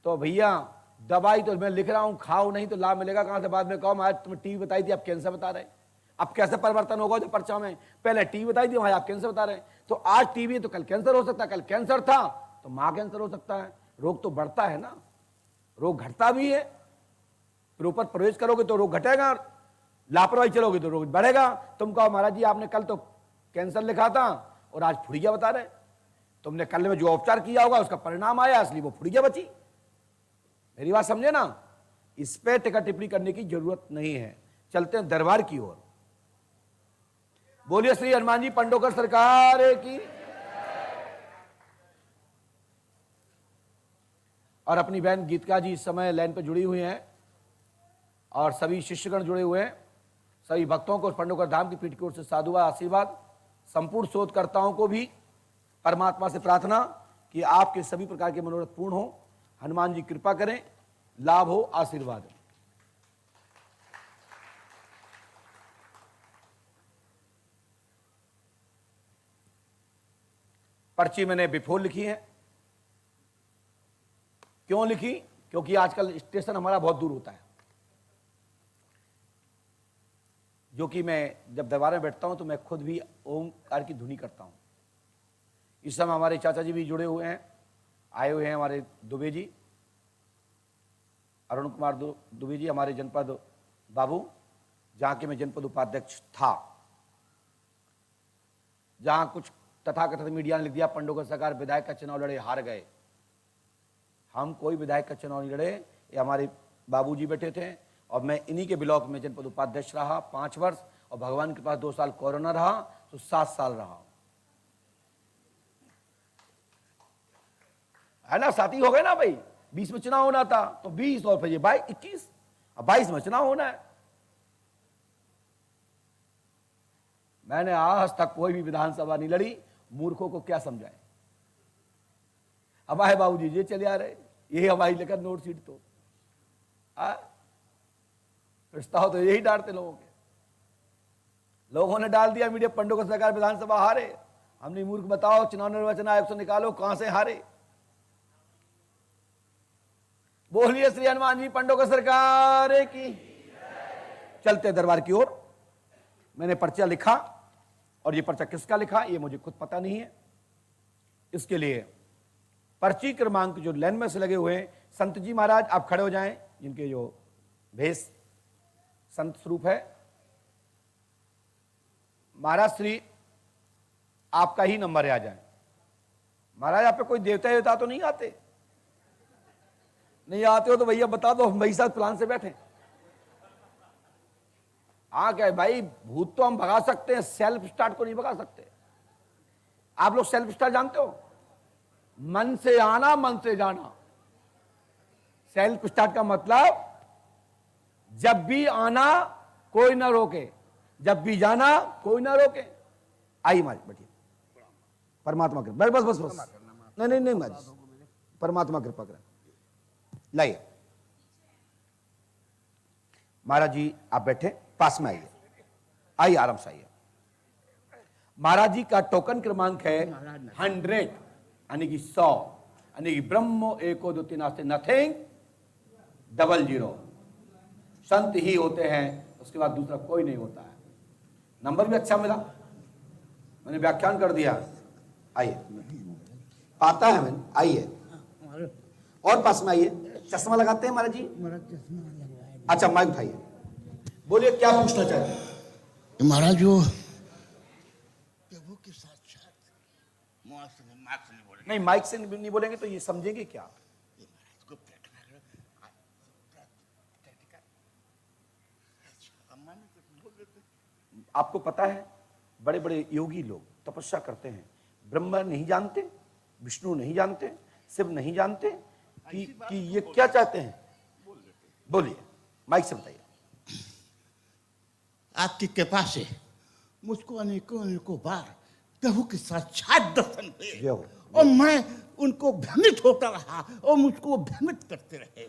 तो भैया दवाई तो मैं लिख रहा हूं, खाओ नहीं तो लाभ मिलेगा कहां से? बाद में कहो आज तुम्हें टीवी बताई थी, आप कैंसर बता रहे, अब कैसे परिवर्तन होगा जो पर्चा में? पहले टीवी बताई थी, आप कैंसर बता रहे हैं, तो आज टीवी तो कल कैंसर हो सकता है, कल कैंसर था तो मां कैंसर हो सकता है। रोग तो बढ़ता है ना, रोग घटता भी है। प्रॉपर प्रवेश करोगे तो रोग घटेगा, लापरवाही चलोगे तो रोग बढ़ेगा। तुम कहो महाराज जी आपने कल तो कैंसर लिखा था और आज फुड़िया बता रहे, तुमने कल में जो उपचार किया होगा उसका परिणाम आया, इसलिए वो फुड़िया बची। मेरी बात समझे ना, इस पे टिका टिप्पणी करने की जरूरत नहीं है। चलते हैं दरबार की ओर। बोलिए श्री हनुमान जी पंडोकर सरकार की। और अपनी बहन गीतिका जी इस समय लाइन पर जुड़ी हुई हैं और सभी शिष्यगण जुड़े हुए हैं। सभी भक्तों को पंडोकर धाम की पीठ की ओर से साधुवाद आशीर्वाद। संपूर्ण शोधकर्ताओं को भी परमात्मा से प्रार्थना कि आपके सभी प्रकार के मनोरथ पूर्ण हो, हनुमान जी कृपा करें, लाभ हो, आशीर्वाद हो। पर्ची मैंने बिफोर लिखी है। क्यों लिखी? क्योंकि आजकल स्टेशन हमारा बहुत दूर होता है, जो कि मैं जब दरबार में बैठता हूं तो मैं खुद भी ओमकार की धुनी करता हूं। इस समय हमारे चाचा जी भी जुड़े हुए हैं, आए हुए हैं हमारे दुबे जी, अरुण कुमार दुबे जी, हमारे जनपद बाबू, जहां के मैं जनपद उपाध्यक्ष था। जहां कुछ तथाकथित मीडिया ने लिख दिया पंडोकर सरकार विधायक का चुनाव लड़े हार गए। हम कोई विधायक का चुनाव नहीं लड़े, ये हमारे बाबूजी बैठे थे और मैं इन्हीं के ब्लॉक में जनपद उपाध्यक्ष रहा 5 वर्ष और भगवान के पास 2 साल कोरोना रहा तो 7 साल रहा, है ना। साथी हो गए ना भाई। 20 में चुनाव होना था तो 20 और फिर ये 21, अब 22 में चुनाव होना है। मैंने आज तक कोई भी विधानसभा नहीं लड़ी, मूर्खों को क्या समझाएं। हमारे बाबूजी ये चले आ रहे, यही हमारी लेकर नोट सीट तो प्रस्ताव तो यही डालते लोगों के। लोगों ने डाल दिया मीडिया, पंडोकर सरकार विधानसभा हारे। हमने मूर्ख बताओ चुनाव निर्वाचन आयोग से निकालो कहां से हारे। बोलिए श्री हनुमान जी पंडोकर सरकार की। चलते दरबार की ओर। मैंने पर्चा लिखा और ये पर्चा किसका लिखा ये मुझे खुद पता नहीं है। इसके लिए पर्ची क्रमांक जो लाइन में से लगे हुए हैं, संत जी महाराज आप खड़े हो जाएं, जिनके जो भेष संत स्वरूप है। महाराज श्री आपका ही नंबर है, आ जाए। महाराज आप पे कोई देवता देवता तो नहीं आते? नहीं आते हो तो भैया बता दो, हम भाई साथ प्लान से बैठे। हाँ क्या है भाई, भूत तो हम भगा सकते हैं, सेल्फ स्टार्ट को नहीं भगा सकते। आप लोग सेल्फ स्टार्ट जानते हो? मन से आना मन से जाना। सेल्फ स्टार्ट का मतलब जब भी आना कोई ना रोके, जब भी जाना कोई ना रोके। आइए माज बैठिए। परमात्मा कृपा, बस बस बस, नहीं नहीं नहीं माज, परमात्मा कृपा करें। लाइए महाराज जी आप बैठे, पास में आइए, आइए आराम से आइए। महाराज जी का टोकन क्रमांक है 100, यानी कि 100, यानी कि ब्रह्म एको दो तीन आस्ते नथिंग 00। संत ही होते हैं, उसके बाद दूसरा कोई नहीं होता है। नंबर भी अच्छा मिला, मैंने व्याख्यान कर दिया। आइए, पाता है मैंने, आइए और पास में आइए। चश्मा लगाते हैं महाराज जी? अच्छा माइक उठाइए, बोलिए क्या पूछना चाहते हैं? महाराज जो प्रभु के साक्षात नहीं, माइक से नहीं बोलेंगे तो ये समझेंगे क्या? आपको पता है बड़े बड़े योगी लोग तपस्या करते हैं, ब्रह्मा नहीं जानते, विष्णु नहीं जानते, शिव नहीं जानते कि ये क्या चाहते हैं। बोलिए, माइक से बताइए। आपकी कृपा से मुझको अनेकों अनेकों बार प्रभु के साक्षात दर्शन हुए और मैं उनको भ्रमित होता रहा और मुझको भ्रमित करते रहे।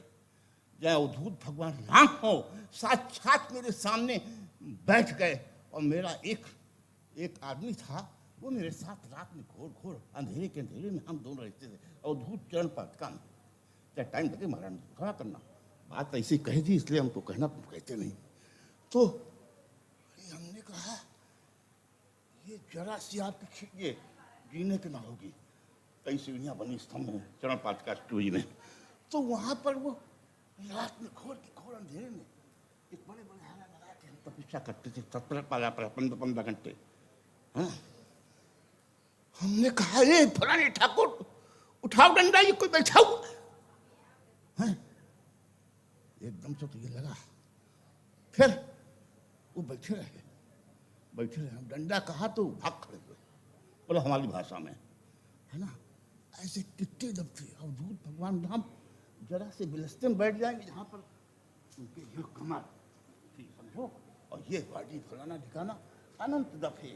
जय अवधूत भगवान राम हो, साक्षात मेरे सामने बैठ गए और मेरा एक आदमी था, वो मेरे साथ रात में घोर घोर अंधेरे के अंधेरे में हम दोनों रहते थे। अवधूत चरण पादुका में चाहे टाइम लगे महाराज थोड़ा करना, बात ऐसी कह दी इसलिए हमको कहना कहते नहीं। तो हमने कहा ये जरा सी आपकी खिड़की जीने के ना होगी, कई सीढ़ियाँ बनी स्तंभ में चरण पादुका स्टूडियो में। तो वहाँ पर वो रात में घोर अंधेरे में एक बड़े बड़े हारा लगा के हम तपस्या करते थे 15 घंटे। हाँ, हमने कहा ये फलाने ठाकुर उठाओ डंडा, ये कोई बैठा हुआ है। एकदम से तो ये लगा, फिर वो बैठे रहे, हम डंडा कहा तो भाग खड़े हुए, बोला हमारी भाषा में, है ना। ऐसे कितने दब थे अवधूत भगवान राम जरा से बिलस्ते में बैठ जाएंगे जहाँ पर उनके ये कमर, ठीक समझो, और ये बाड़ी फलाना ठिकाना अनंत दफे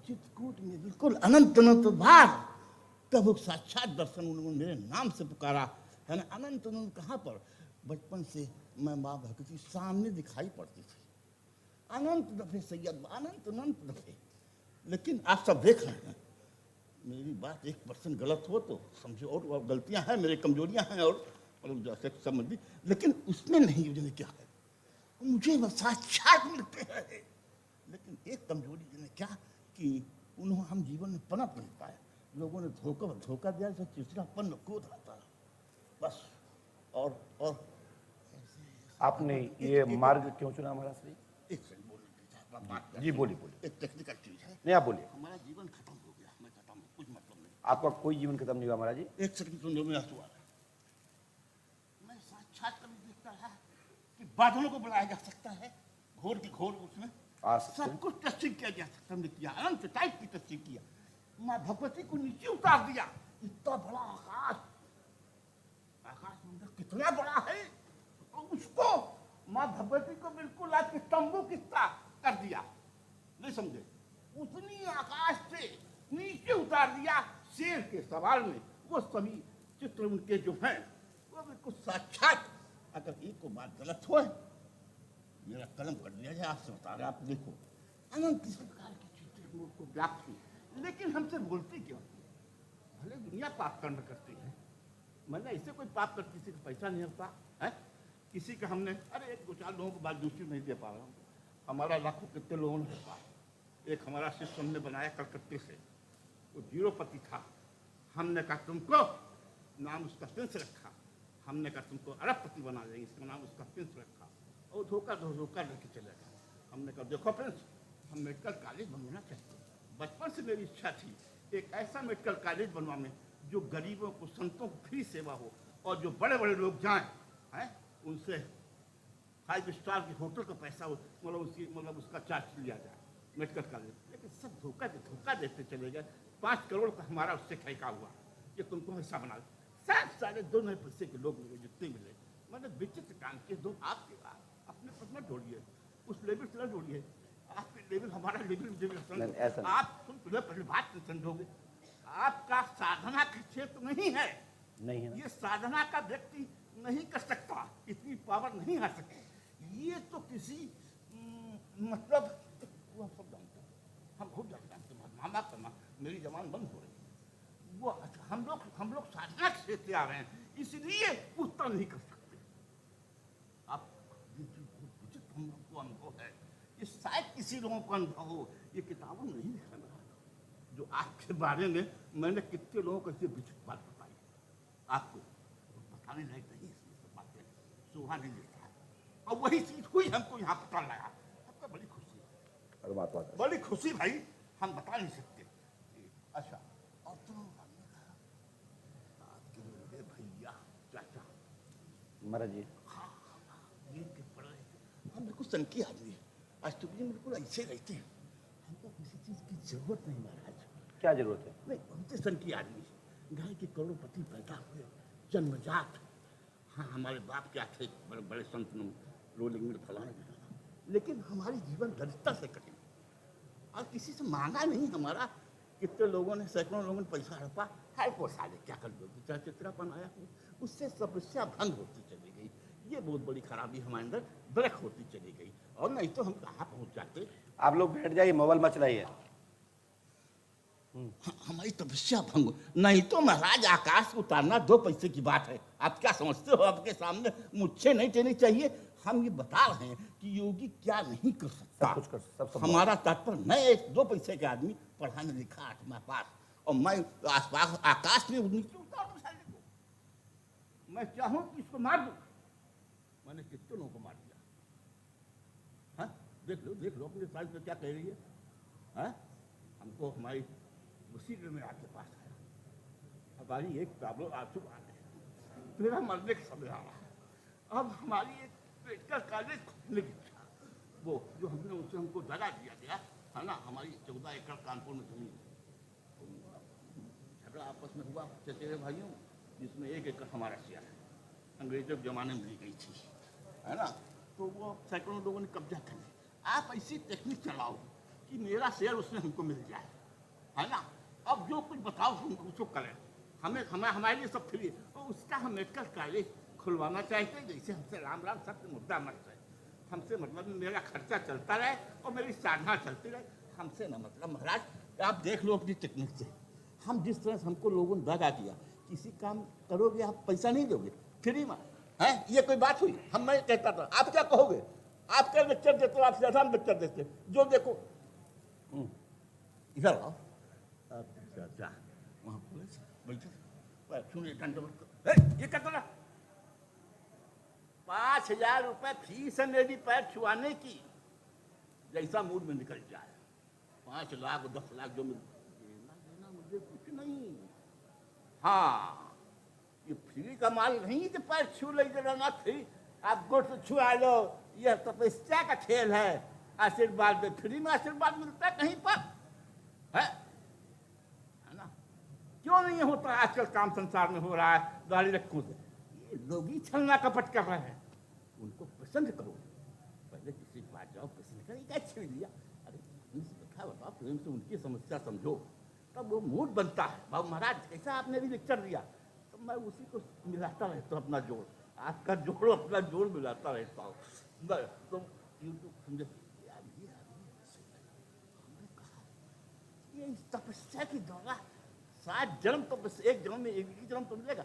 चित्रकूट में बिल्कुल अनंत अनंत बार तब वो साक्षात दर्शन उन्होंने मेरे नाम से पुकारा है ना। अनंत अनंत कहाँ पर, बचपन से मैं माँ भगवती सामने दिखाई पड़ती थी, अनंत दफे सैयद, अनंत अनंत दफे। लेकिन आप सब देख रहे हैं, मेरी बात 1% गलत हो तो समझो, और गलतियां हैं, मेरी कमजोरियां हैं और जैसे संबंधी, लेकिन उसमें नहीं मुझे क्या है, मुझे बस साक्षात मिलते हैं। लेकिन एक कमजोरी जिन्हें क्या कि उन्होंने हम जीवन में पनप नहीं पाए, लोगों ने धोखा दिया, तो चिड़चिड़ापन में क्रोध आता है बस। और आपने ये मार्ग क्यों चुना महाराज श्री? एक सेकंड बोलने जी बोलिए बोलिए। एक टेक्निकल चीज है, नहीं आप बोलिए। हमारा जीवन खत्म हो गया, मैं खत्म, कुछ मतलब नहीं। आपका कोई जीवन खत्म नहीं हुआ महाराज जी। एक सेकंड सुनो, मेरा आंसू आ रहा है। मैं साक्षात कभी देखता है कि बादलों को बुलाया जा सकता है, घोर की घोर उसमें सब कुछ टेस्टिंग किया जा सकता, हमने किया, अनंत टाइप की टेस्टिंग किया। माँ भगवती को नीचे उतार दिया, इतना बड़ा आकाश, आकाश मंडल कितना बड़ा है, और उसको माँ भगवती को बिल्कुल आपके तंबू की तरह कर दिया, नहीं समझे, उतनी आकाश से नीचे उतार दिया शेर के सवाल में। वो सभी चित्र उनके जो हैं वो बिल्कुल साक्षात, अगर एक को बात गलत हो मेरा कलम कर दिया जाए, आपसे बता रहे, आप देखो अनंत इस प्रकार की चीजें मुझको व्याप्त हुई, लेकिन हमसे बोलती क्यों? भले दुनिया पाप कर्म करती है, मैंने ऐसे कोई पाप कर किसी का पैसा नहीं होता है, किसी का हमने, अरे एक दो चार लोगों को बात दूसरी नहीं दे पा रहा हूँ, हमारा लाखों कितने लोगों ने होता। एक हमारा शिष्य हमने बनाया कलकत्ते से, वो 0पति था, हमने कहा तुमको नाम उसका प्रिंस रखा, हमने कहा तुमको अरबपति बना देंगे, इसका नाम उसका प्रिंस रखा, और धोखा लेके चले गए। हमने कहा देखो प्रिंस, हम मेडिकल कॉलेज बनवाना चाहते हैं, बचपन से मेरी इच्छा थी एक ऐसा मेडिकल कॉलेज बनवाने जो गरीबों को, संतों को फ्री सेवा हो, और जो बड़े बड़े लोग जाएं हैं उनसे 5 स्टार के होटल का पैसा हो, मतलब उसका चार्ज लिया जाए मेडिकल कॉलेज। लेकिन सब धोखा देते चले गए। 5 करोड़ का हमारा उससे ठेका हुआ कि तुमको ऐसा बना, सब सारे 2 नए पैसे के लोग मिले जितने मिले, मैंने विचित्र काम किए। दो आपके अपने पद में जोड़िए, उस लेवल से जोड़िए, आपके लेवल हमारा लेवल, आप पहले बात समझोगे, आपका साधना का क्षेत्र नहीं है, ये साधना का व्यक्ति नहीं कर सकता, इतनी पावर नहीं आ सकती। ये तो किसी मतलब वो सब जानते हैं, हम बहुत जानते हैं, मामा करना, मेरी जबान बंद हो रही है, वो हम लोग साधना के क्षेत्र आ रहे हैं, इसलिए उत्तर नहीं कर सकते। आप हम लोग को अनुभव है, ये शायद किसी लोगों को अनुभव हो, ये किताबों में नहीं लिखा रहा, जो आपके बारे में मैंने कितने लोगों को ऐसी विचित्र बात बताई आपको, बताने लायक नहीं इसमें सब बातें, शोभा नहीं देता है, और वही चीज हुई, हमको यहाँ पता लगा, आपका बड़ी खुशी है, बड़ी खुशी भाई, हम बता नहीं सकते। अच्छा, और तो हमने कहा आपके मेरे भैया चाचा महाराज जी, हाँ ये के पढ़ रहे थे, हम बिल्कुल सनकी आदमी है, आज तो बिल्कुल ऐसे रहते हैं, हमको किसी चीज की जरूरत नहीं महाराज। क्या जरूरत है? नहीं, हमसे सनकी आदमी है, घर के करोड़पति पैदा हुए, जन्मजात, हाँ हमारे बाप क्या थे, बड़े बड़े संत रोलिंग में फलाने, लेकिन हमारी जीवन दरिद्रता से कटी, और किसी से मांगा नहीं हमारा। कितने लोगों ने, सैकड़ों लोगों ने पैसा हड़पा, हर को साले क्या कर दो, चाहे चित्रापन आया, उससे समस्या भंग होती चली गई, ये बहुत बड़ी खराबी हमारे अंदर ब्रेक होती चली गई, और नहीं तो हम कहाँ पहुँच जाते। आप लोग बैठ जाइए, मोबाइल मत चलाइए। हमारी तपस्या भंग, नहीं तो महाराज आकाश को उतारना 2 पैसे की बात है, आप क्या समझते हो, आपके सामने मुझसे नहीं कहनी चाहिए, हम ये बता रहे हैं कि योगी क्या नहीं कर सकता, सब कुछ कर सकता। हमारा तात्पर्य, मैं एक 2 पैसे के आदमी, पढ़ा में लिखा 8वां पास, और मैं आसपास आकाश में नीचे उतार दूं साले को, मैं चाहूं कि इसको मार दूं, मैंने कितने लोगों को मार दिया, हाँ देख लो अपने साल में क्या कह रही है, हाँ हमको हमारी उसी में आपके पास आया, हमारी एक प्रॉब्लम आंसू आ गए, मेरा मरने का समय आ रहा है, अब हमारी एक मेडिकल कॉलेज खुलने की इच्छा, वो जो हमने उससे हमको जगह दिया गया है ना, हमारी 14 एकड़ कानपुर में जमीन, झगड़ा आपस में हुआ चचेरे भाइयों, जिसमें 1 एकड़ हमारा शेयर है, अंग्रेजों के जमाने में दी गई थी, है ना। तो वो सैकड़ों लोगों ने कब्जा कर लिया। आप ऐसी टेक्निक चलाओ कि मेरा शेयर उसमें हमको मिल जाए, है ना। अब जो कुछ बताओ हम उसको करें, हमारे लिए सब फ्री। और उसका हम मेडिकल कॉलेज खुलवाना चाहते हैं, जैसे हमसे राम राम सबसे मुद्दा मत रहे, हमसे मतलब मेरा खर्चा चलता रहे और मेरी साधना चलती रहे, हमसे ना मतलब। महाराज आप देख लो अपनी टेक्निक से, हम जिस तरह से हमको लोगों ने दगा दिया, किसी काम करोगे आप पैसा नहीं दोगे, फ्री में है, ये कोई बात हुई। मैं कहता था, आप क्या कहोगे, आप क्या लेक्चर देते हो, आप ज्यादा लेक्चर देते, जो देखो इधर आओ, अच्छा वहाँ पुलिस बैठे, सुनिए दंडवत, ये कहता ना 5,000 रुपए फीस है मेरी पैर छुआने की, जैसा मूड में निकल जाए, 5 लाख 10 लाख जो मिल देना मुझे कुछ नहीं। हाँ, ये फ्री का माल नहीं कि पैर छू ले जरा ना, फ्री आप गोट से छुआ लो, यह तपस्या का खेल है। आशीर्वाद में फ्री में आशीर्वाद मिलता है कहीं पर, है ना। क्यों नहीं होता आजकल काम संसार में हो रहा है दाढ़ी रखों से, ये लोग ही छलना कपट कर रहे हैं। उनको पसंद करो, पहले किसी के पास जाओ, पसंद करेगा, छेड़ लिया, अरे देखा बताओ, प्रेम से उनकी समस्या समझो, तब वो मूड बनता है। बाबू महाराज कैसा आपने भी लेक्चर दिया, तो मैं उसी को मिलाता रहता हूँ, अपना जोड़, आपका जोड़ अपना जोड़ मिलाता रहता हूँ। तो यूट्यूब समझे ये इस तपस्या की दौरा 7 जन्म तो बस एक जन्म में एक ही जन्म तो मिलेगा,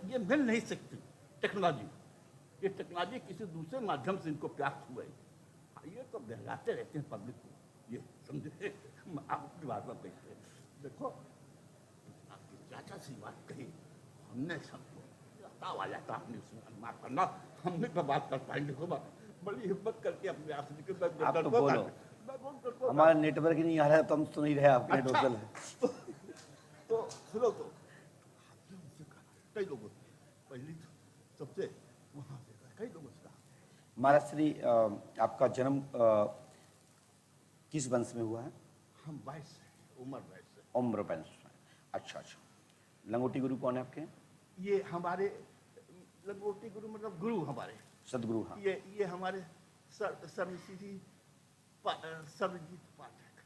ये मिल नहीं सकती टेक्नोलॉजी। ये टेक्नोलॉजी किसी दूसरे माध्यम से इनको प्राप्त हुआ है। ये तो बहलाते रहते हैं पब्लिक को, ये समझे। आपकी बात में कहते देखो, आपकी चाचा सी बात कही, हमने सबको आ जाता, आपने उसमें माफ करना, हमने तो बात कर पाएंगे। बड़ी हिम्मत करके अपने आप से आप तो बोलो, हमारा नेटवर्क ही नहीं आ रहा है तो हम सुन ही रहे आपके नेटवर्क है। तो सुनो, तो कई लोगों पहली सबसे वहाँ से कई लोगों से कहा, महाराज श्री आपका जन्म किस वंश में हुआ है? हम 22 उम्र 22 से। उम्र 22। अच्छा अच्छा। लंगोटी गुरु कौन है आपके? ये हमारे लंगोटी गुरु मतलब गुरु हमारे सदगुरु। हाँ, ये हमारे सर्वजीत पाठक,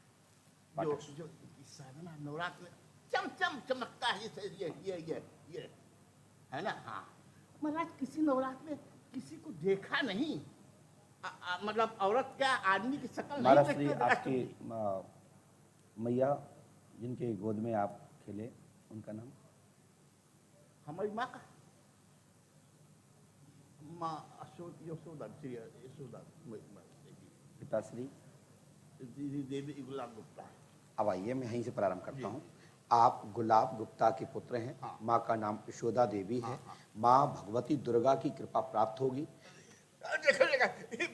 जो साधना नवरात्र में चम चमकता है, ये है ना। हाँ महाराज, किसी नवरात्र में किसी को देखा नहीं, मतलब औरत क्या आदमी की शक्ल महाराज नहीं श्री देखते। आपकी मैया जिनके गोद में आप खेले, उनका नाम? हमारी माँ का माँ यशोदा, पिताश्री देवी गुलाब गुप्ता। अब आइए मैं यहीं से प्रारंभ करता हूँ। आप गुलाब गुप्ता के पुत्र हैं। हाँ। माँ का नाम यशोदा देवी है। हाँ। माँ भगवती दुर्गा की कृपा प्राप्त होगी। देखो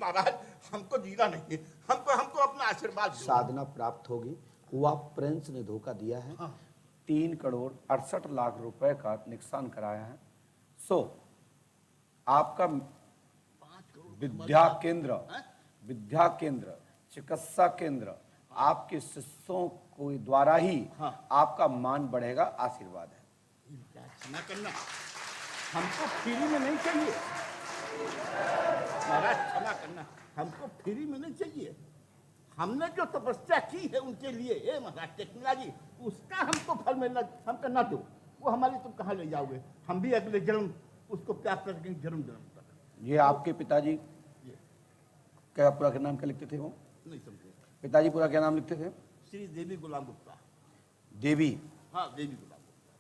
महाराज, हमको जीना नहीं, हमको अपना आशीर्वाद दो। साधना प्राप्त होगी। हुआ प्रिंस ने धोखा दिया है। हाँ। 3 करोड़ 68 लाख रुपए का नुकसान कराया है। सो आपका 5 करोड़ विद्या केंद्र चिकित्सा केंद्र आपके शिष्यों को द्वारा ही हाँ। आपका मान बढ़ेगा। आशीर्वाद है। क्षमा करना, हमको फ्री में नहीं चाहिए महाराज, क्षमा करना, हमको फ्री में नहीं चाहिए। हमने जो तपस्या की है उनके लिए, ये महाराज टेक्नोलॉजी, उसका हमको फल मिलना, हम करना दो, वो हमारी तुम कहाँ ले जाओगे। हम भी अगले जन्म उसको प्राप्त करेंगे, जन्म तक। ये आपके पिताजी क्या पूरा क्या नाम क्या लिखते थे? वो नहीं समझे, पिताजी पूरा क्या नाम लिखते थे? श्री देवी गुलाम गुप्ता। देवी? हाँ, देवी गुलाम गुप्ता।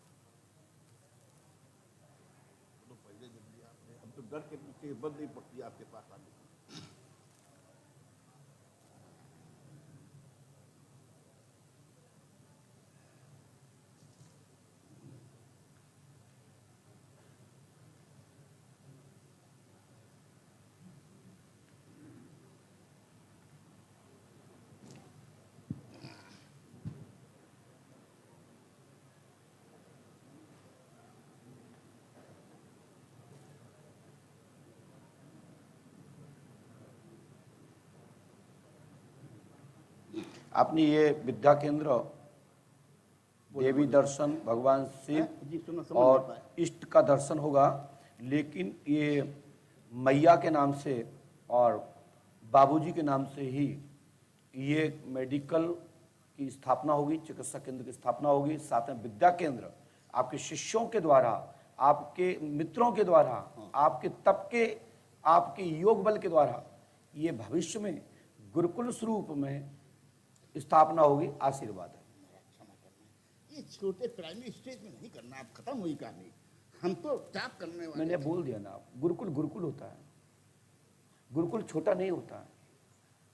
तो पहले जब दिया आपने, हम तो डर के पीछे बंद नहीं पड़ती आपके पास आने। आपने ये विद्या केंद्र, देवी दर्शन, भगवान शिव जी सुनो, और इष्ट का दर्शन होगा, लेकिन ये मैया के नाम से और बाबूजी के नाम से ही ये मेडिकल की स्थापना होगी, चिकित्सा केंद्र की स्थापना होगी, साथ में विद्या केंद्र आपके शिष्यों के द्वारा, आपके मित्रों के द्वारा, आपके तप के, आपके योग बल के द्वारा ये भविष्य में गुरुकुल स्वरूप में स्थापना होगी। आशीर्वाद है। ये छोटे प्राइमरी स्टेज में नहीं करना, आप खत्म हुई कहानी। हम तो टाप करने वाले। मैंने बोल दिया ना, गुरुकुल गुरुकुल होता है, गुरुकुल छोटा नहीं होता है।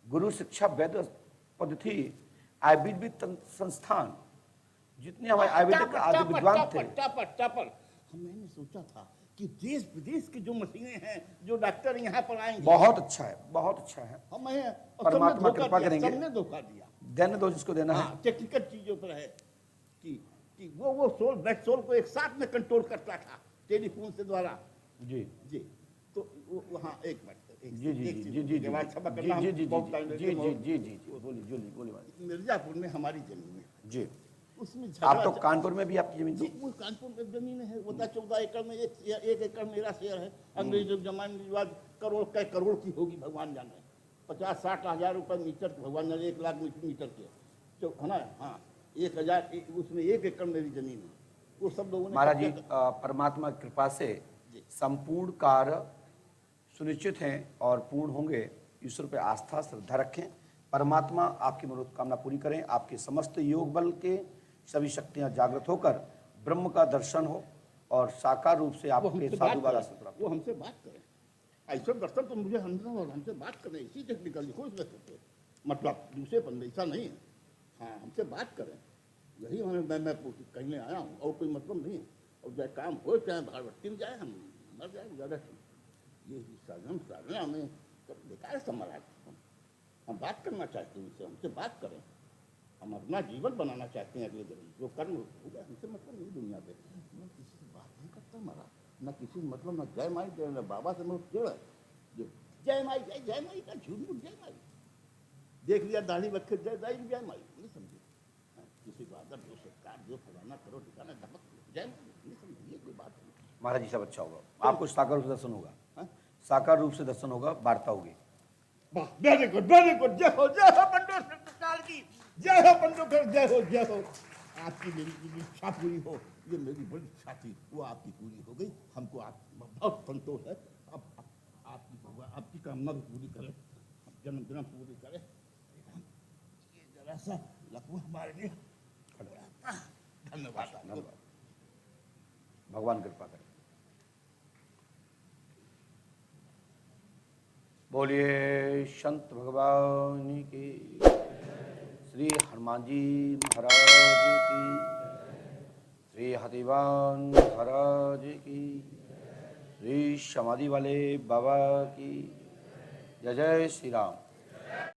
गुरु शिक्षा वेद पद्धति आयुर्वेदिक संस्थान, जितने हमारे आयुर्वेदिक आदि विद्वान थे। मैंने सोचा था कि देश विदेश की जो मशीनें हैं, जो डॉक्टर यहाँ पर आएंगे, बहुत अच्छा है, बहुत अच्छा है। हमें परमात्मा कृपा करेंगे। सबने धोखा दिया, देने दो जिसको देना है। टेक्निकल चीजों पर है कि वो सोल ब्लड सोल को एक साथ में कंट्रोल करता था टेलीफोन से द्वारा। जी जी, तो वहाँ एक मिनट जी जी जी जी जी जी मिर्जापुर में हमारी जमीन है जी। उसमें आप तो कानपुर में भी आपकी जमीन? जी, वो कानपुर में जमीन है, वो 14 एकड़ में एक एकड़ मेरा शेयर है। अंग्रेजों के जमाने में बाद करोड़ की होगी भगवान जाने। 50-60 हज़ार रुपये मीटर भगवान जाने, 1 लाख मीटर के तो है ना। हाँ, 1000 उसमें 1 एकड़ मेरी जमीन है। वो सब लोगों ने महाराज जी परमात्मा की कृपा से संपूर्ण कार्य सुनिश्चित हैं और पूर्ण होंगे। ईश्वर पे आस्था श्रद्धा रखें, परमात्मा आपकी मनोकामना पूरी करें, आपके समस्त योग बल के सभी शक्तियां जागृत होकर ब्रह्म का दर्शन हो और साकार रूप से आपके साधु वाला प्राप्त। वो हमसे बात करें, ऐसा दर्शन तो मुझे हमसे बात करें, इसी टेक्निकल खुश रहते, मतलब दूसरे पर ऐसा नहीं है। हाँ, हमसे बात करें, यही मैं कहने आया हूँ, और कोई मतलब नहीं है। और चाहे काम हो, चाहे भागवती में जाए, हम मर जाए ज़्यादा। ये साधना हमें बेकार समझा। हम बात करना चाहते हैं उनसे, हमसे बात करें। हम अपना जीवन बनाना चाहते हैं अगले दिन, जो कर्म होगा हमसे मतलब नहीं दुनिया पे। मैं किसी से बात नहीं करता मरा, न किसी मतलब, न जय माई जय, न बाबा से मैं क्यों है जय माई का झूठ मूठ जय माई। देख लिया दाढ़ी रखे जय जय माई, नहीं समझे। किसी को आदर दो, सत्कार दो, फलाना करो, ठिकाना धमक जय माई, नहीं समझे। ये कोई बात नहीं। महाराज जी सब अच्छा होगा, आपको साकार रूप से दर्शन होगा। साकार रूप से दर्शन होगा, वार्ता होगी। Very good, very good. जय हो पंडो सरकार की, जय हो पंडो, जय हो। आपकी मेरी इच्छा पूरी हो, ये मेरी बड़ी इच्छा थी, वो आपकी पूरी हो गई। हमको आप बहुत संतोष है। अब आपकी कामना भी पूरी करे, जन्मदिन पूरी करे। ये जरा सा लकवा हमारे लिए धन्यवाद। भगवान कृपा करे। बोलिए संत भगवान की, श्री हनुमान जी महाराज की, श्री हतिवान महाराज की, श्री समाधि वाले बाबा की। जय जय श्री राम।